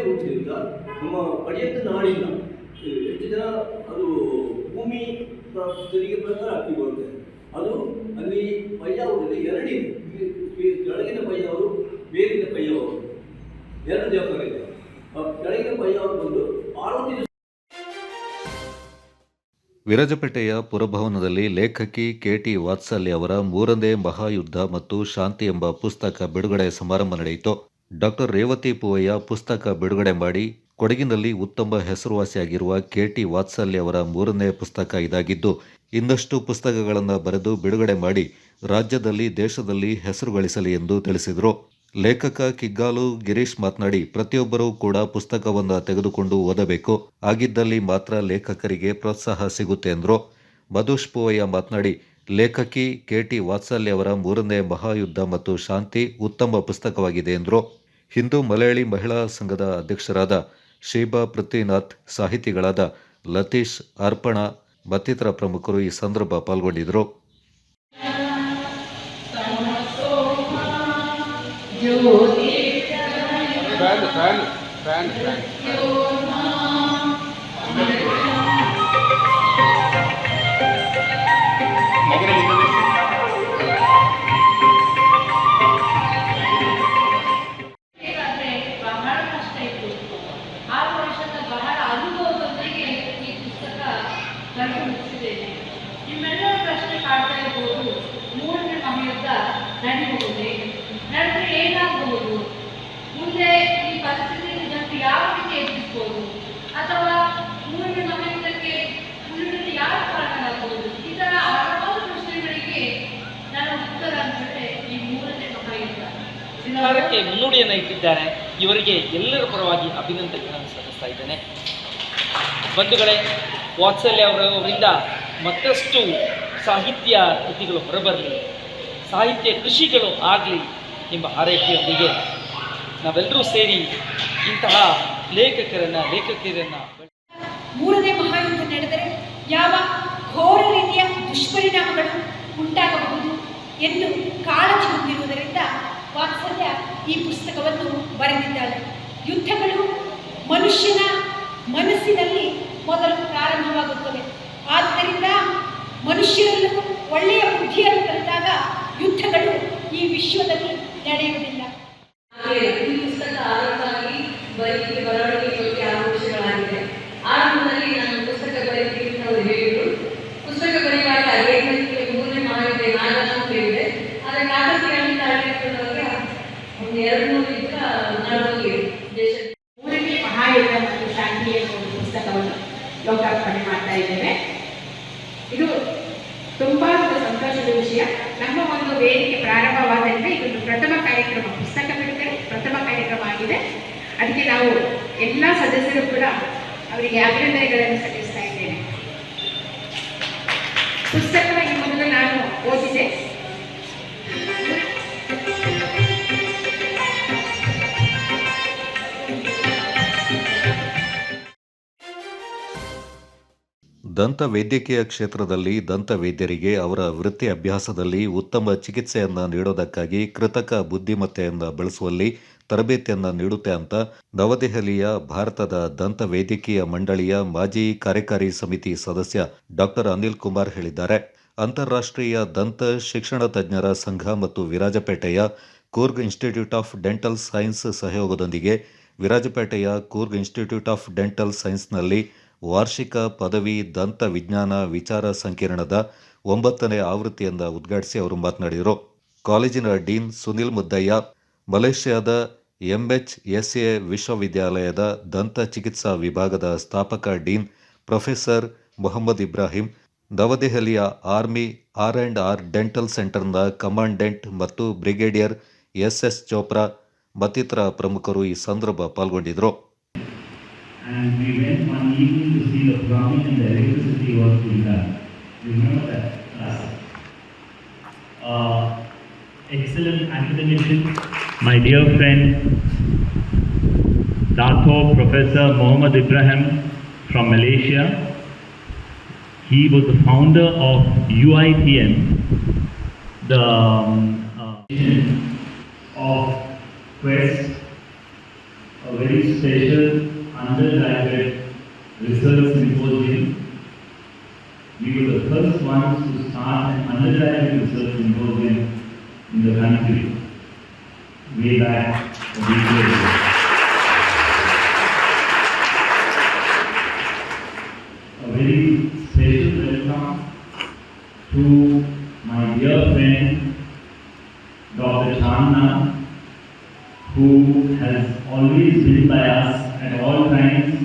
ಊಟದಿಂದ ನಮ್ಮ ಪರ್ಯಂತ ನಾಡಿಂದ ಎಷ್ಟು ಜನ ಅದು ಭೂಮಿ ತೆರಿಗೆ ಪ್ರಕಾರ ಅಕ್ಕಿ ಬರುತ್ತೆ. ಅದು ಅಲ್ಲಿ ಪಯ್ಯಾವರಲ್ಲಿ 2 ಇದೆ. ಕೆಳಗಿನ ಪಯ್ಯಾವರು, ಮೇಲಿನ ಪಯ್ಯಾವರು, 2 ದೇವಸ್ಥಾನ ಇದೆ. ಕೆಳಗಿನ ಪಯ್ಯಾವರು ಬಂದು ಪಾರ್ವತಿ. ವಿರಾಜಪೇಟೆಯ ಪುರಭವನದಲ್ಲಿ ಲೇಖಕಿ ಕೆ.ಟಿ. ವಾತ್ಸಲ್ಯ ಅವರ 3ನೇ ಮಹಾಯುದ್ಧ ಮತ್ತು ಶಾಂತಿ ಎಂಬ ಪುಸ್ತಕ ಬಿಡುಗಡೆ ಸಮಾರಂಭ ನಡೆಯಿತು. ಡಾಕ್ಟರ್ ರೇವತಿ ಪೂವಯ್ಯ ಪುಸ್ತಕ ಬಿಡುಗಡೆ ಮಾಡಿ, ಕೊಡಗಿನಲ್ಲಿ ಉತ್ತಮ ಹೆಸರುವಾಸಿಯಾಗಿರುವ ಕೆ.ಟಿ. ವಾತ್ಸಲ್ಯ ಅವರ 3ನೇ ಪುಸ್ತಕ ಇದಾಗಿದ್ದು, ಇನ್ನಷ್ಟು ಪುಸ್ತಕಗಳನ್ನು ಬರೆದು ಬಿಡುಗಡೆ ಮಾಡಿ ರಾಜ್ಯದಲ್ಲಿ, ದೇಶದಲ್ಲಿ ಹೆಸರು ಗಳಿಸಲಿ ಎಂದು ತಿಳಿಸಿದರು. ಲೇಖಕ ಕಿಗ್ಗಾಲು ಗಿರೀಶ್ ಮಾತನಾಡಿ, ಪ್ರತಿಯೊಬ್ಬರೂ ಕೂಡ ಪುಸ್ತಕವನ್ನು ತೆಗೆದುಕೊಂಡು ಓದಬೇಕು, ಆಗಿದ್ದಲ್ಲಿ ಮಾತ್ರ ಲೇಖಕರಿಗೆ ಪ್ರೋತ್ಸಾಹ ಸಿಗುತ್ತೆ ಎಂದರು. ಮಧುಷ್ ಪೂವಯ್ಯ ಮಾತನಾಡಿ, ಲೇಖಕಿ ಕೆ.ಟಿ. ವಾತ್ಸಲ್ಯ ಅವರ 3ನೇ ಮಹಾಯುದ್ಧ ಮತ್ತು ಶಾಂತಿ ಉತ್ತಮ ಪುಸ್ತಕವಾಗಿದೆ ಎಂದರು. ಹಿಂದೂ ಮಲಯಾಳಿ ಮಹಿಳಾ ಸಂಘದ ಅಧ್ಯಕ್ಷರಾದ ಶೀಬಾ ಪೃಥ್ವಿನಾಥ್, ಸಾಹಿತಿಗಳಾದ ಲತೀಶ್, ಅರ್ಪಣಾ ಮತ್ತಿತರ ಪ್ರಮುಖರು ಈ ಸಂದರ್ಭ ಪಾಲ್ಗೊಂಡಿದ್ದರು. ನಿಮ್ಮೆಲ್ಲರ ಪ್ರಶ್ನೆ ಕಾಡ್ತಾ ಇರ್ಬೋದು, 3ನೇ ಮಹಾಯುದ್ಧ ನಡೆಯಬಹುದೇ, ನಡೆದ್ರೆ ಏನಾಗಬಹುದು, ಮುಂದೆ ಈ ಪರಿಸ್ಥಿತಿಯಲ್ಲಿ ಜನರು ಯಾವ ರೀತಿ ಎದುರಿಸಬಹುದು, ಅಥವಾ 3ನೇ ಮಹಾಯುದ್ಧಕ್ಕೆ ಉಳಿದಲ್ಲಿ ಯಾರು ಕಾರಣರಾಗಬಹುದು, ಈ ಥರ ಹಲವಾರು ಪ್ರಶ್ನೆಗಳಿಗೆ ನನ್ನ ಉತ್ತರ ಅಂದರೆ ಈ 3ನೇ ಮಹಾಯುದ್ಧ. ಸರ್ಕಾರಕ್ಕೆ ಮುನ್ನುಡಿಯನ್ನು ಇಟ್ಟಿದ್ದಾರೆ. ಇವರಿಗೆ ಎಲ್ಲರ ಪರವಾಗಿ ಅಭಿನಂದನೆಗಳನ್ನು ಸಲ್ಲಿಸ್ತಾ ಇದ್ದೇನೆ. ಬಂಧುಗಳೇ, ವಾತ್ಸಲ್ಯ ಅವರಿಂದ ಮತ್ತಷ್ಟು ಸಾಹಿತ್ಯ ಕೃತಿಗಳು ಹೊರಬರಲಿ, ಸಾಹಿತ್ಯ ಕೃಷಿಗಳು ಆಗಲಿ ಎಂಬ ಹಾರೈಕೆಯೊಂದಿಗೆ ನಾವೆಲ್ಲರೂ ಸೇರಿ ಇಂತಹ ಲೇಖಕಿಯರನ್ನು 3ನೇ ಮಹಾಯುದ್ಧ ನಡೆದರೆ ಯಾವ ಘೋರ ರೀತಿಯ ದುಷ್ಪರಿಣಾಮಗಳು ಉಂಟಾಗಬಹುದು ಎಂದು ಕಾಳಜಿ ಹೊಂದಿರುವುದರಿಂದ ವಾತ್ಸಲ್ಯ ಈ ಪುಸ್ತಕವನ್ನು ಬರೆದಿದ್ದಾರೆ. ಯುದ್ಧಗಳು ಮನುಷ್ಯನ ಮನಸ್ಸಿನಲ್ಲಿ ಮೊದಲು ಪ್ರಾರಂಭವಾಗುತ್ತವೆ. ಆದ್ದರಿಂದ ಮನುಷ್ಯರೆಲ್ಲರೂ ಒಳ್ಳೆಯ ಬುದ್ಧಿಯನ್ನು ಕಲಿತಾಗ ಯುದ್ಧಗಳು ಈ ವಿಶ್ವದಲ್ಲಿ ನಡೆಯುವುದಿಲ್ಲ. ಈ ಪುಸ್ತಕ ಆರಂಭವಾಗಿ ಬರವಣಿಗೆ ಬಗ್ಗೆ 6 ವರ್ಷಗಳಾಗಿದೆ. ಆರಂಭದಲ್ಲಿ ನಾನು ಪುಸ್ತಕ ಬರೀತೀನಿ ಅಂತ ಅವರು ಹೇಳಿದರು. ಪುಸ್ತಕ ಬರೆಯುವಾಗ 3ನೇ ಮಹಾಯುದ್ಧ ನಾಗನ ಅಂತ ಹೇಳಿದೆ. ಆದರೆ ಕಾಗದಗಳನ್ನು ತಡೆಯುವಾಗ ಒಂದು 200 ಯುದ್ಧ ನಡೆದೋಗಿದೆ ದೇಶ. 3ನೇ ಮಹಾಯುದ್ಧ ಮತ್ತು ಶಾಂತಿಯ ಪುಸ್ತಕವನ್ನು ಲೋಕಾರ್ಪಣೆ ಮಾಡ್ತಾ ಇದ್ದೇವೆ. ಇದು ತುಂಬಾ ಸಂತೋಷದ ವಿಷಯ. ನಮ್ಮ ಒಂದು ವೇದಿಕೆ ಪ್ರಾರಂಭವಾದ್ದರಿಂದ ಇದೊಂದು ಪ್ರಥಮ ಕಾರ್ಯಕ್ರಮ, ಪುಸ್ತಕ ಬಿಡುಗಡೆ ಪ್ರಥಮ ಕಾರ್ಯಕ್ರಮ ಆಗಿದೆ. ಅದಕ್ಕೆ ನಾವು ಎಲ್ಲ ಸದಸ್ಯರು ಕೂಡ ಅವರಿಗೆ ಅಭಿನಂದನೆಗಳನ್ನು ಸಲ್ಲಿಸ್ತಾ ಇದ್ದೇನೆ. ಪುಸ್ತಕದ ಈ ಮೊದಲು ನಾನು ಓದಿದೆ. ದಂತ ವೈದ್ಯಕೀಯ ಕ್ಷೇತ್ರದಲ್ಲಿ ದಂತ ವೈದ್ಯರಿಗೆ ಅವರ ವೃತ್ತಿ ಅಭ್ಯಾಸದಲ್ಲಿ ಉತ್ತಮ ಚಿಕಿತ್ಸೆಯನ್ನು ನೀಡೋದಕ್ಕಾಗಿ ಕೃತಕ ಬುದ್ಧಿಮತ್ತೆಯನ್ನು ಬೆಳೆಸುವಲ್ಲಿ ತರಬೇತಿಯನ್ನು ನೀಡುತ್ತೆ ಅಂತ ನವದೆಹಲಿಯ ಭಾರತದ ದಂತ ವೈದ್ಯಕೀಯ ಮಂಡಳಿಯ ಮಾಜಿ ಕಾರ್ಯಕಾರಿ ಸಮಿತಿ ಸದಸ್ಯ ಡಾಕ್ಟರ್ ಅನಿಲ್ ಕುಮಾರ್ ಹೇಳಿದ್ದಾರೆ. ಅಂತಾರಾಷ್ಟ್ರೀಯ ದಂತ ಶಿಕ್ಷಣ ತಜ್ಞರ ಸಂಘ ಮತ್ತು ವಿರಾಜಪೇಟೆಯ Coorg Institute of Dental Science ಸಹಯೋಗದೊಂದಿಗೆ ವಿರಾಜಪೇಟೆಯ ಕೂರ್ಗ್ ಇನ್ಸ್ಟಿಟ್ಯೂಟ್ ಆಫ್ ಡೆಂಟಲ್ ಸೈನ್ಸ್ನಲ್ಲಿ ವಾರ್ಷಿಕ ಪದವಿ ದಂತ ವಿಜ್ಞಾನ ವಿಚಾರ ಸಂಕಿರಣದ 9ನೇ ಆವೃತ್ತಿಯನ್ನು ಉದ್ಘಾಟಿಸಿ ಅವರು ಮಾತನಾಡಿದರು. ಕಾಲೇಜಿನ ಡೀನ್ ಸುನಿಲ್ ಮುದ್ದಯ್ಯ, ಮಲೇಷ್ಯಾದ MHSA ವಿಶ್ವವಿದ್ಯಾಲಯದ ದಂತ ಚಿಕಿತ್ಸಾ ವಿಭಾಗದ ಸ್ಥಾಪಕ ಡೀನ್ ಪ್ರೊಫೆಸರ್ ಮೊಹಮ್ಮದ್ ಇಬ್ರಾಹಿಂ, ನವದೆಹಲಿಯ ಆರ್ಮಿ R&R ಡೆಂಟಲ್ ಸೆಂಟರ್ನ ಕಮಾಂಡೆಂಟ್ ಮತ್ತು ಬ್ರಿಗೇಡಿಯರ್ SS ಚೋಪ್ರಾ ಮತ್ತಿತರ ಪ್ರಮುಖರು ಈ ಸಂದರ್ಭ ಪಾಲ್ಗೊಂಡಿದ್ದರು. And we went one evening to see the plumbing and the electricity work being done. You remember that class? Excellent academician, my dear friend, Dato Professor Mohammad Ibrahim from Malaysia. He was the founder of UITM, the of Quest, a very special undergraduate research symposium. We were the first ones to start an undergraduate research symposium in the country way back a week ago. A very special welcome to my dear friend Dr. Chandna, who has always been by us at all times.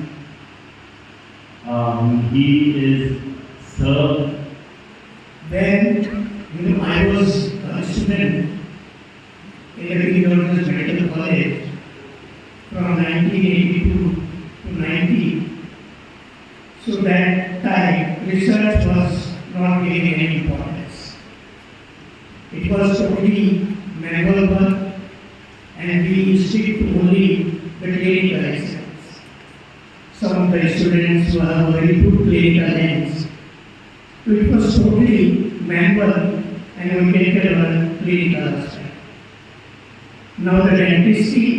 He is served. Then, I was a student in the University Medical College from 1982 to 90. So that time, research was not getting any importance. It was totally manual work, and we stick to only the clinical excellence. Some of the students who have very good clinical ends. So it was totally manual and we get our clinical aspect. Now the dentistry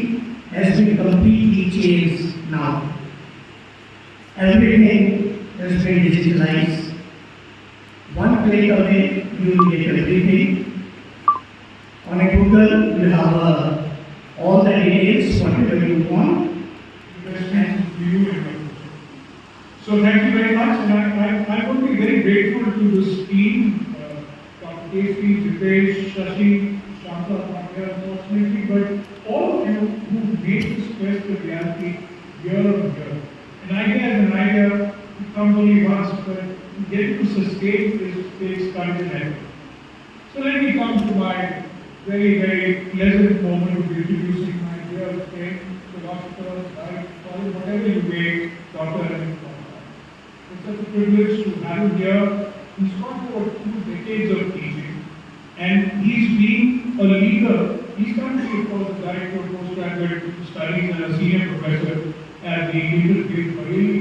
has been completely changed now. Everything has been digitalized. One click away, you will get everything. On a Google, you have all the details, whatever you want. So thank you very much, and I would be very grateful to this team, Dr. K.C., Dipesh, Shashi, Shanta, unfortunately, but all of you who made this quest a reality year on year. An idea is an idea, it comes only once, but getting to sustain this takes time and effort. So let me come to my very, very pleasant moment of introducing my dear friend, philosopher, whatever you may, Dr. Anil Kumar. It's such a privilege to have him here. He's got over 2 decades of teaching, and he's been a leader. He's currently, of course, the director of postgraduate studies and a senior professor at the Indian Bareilly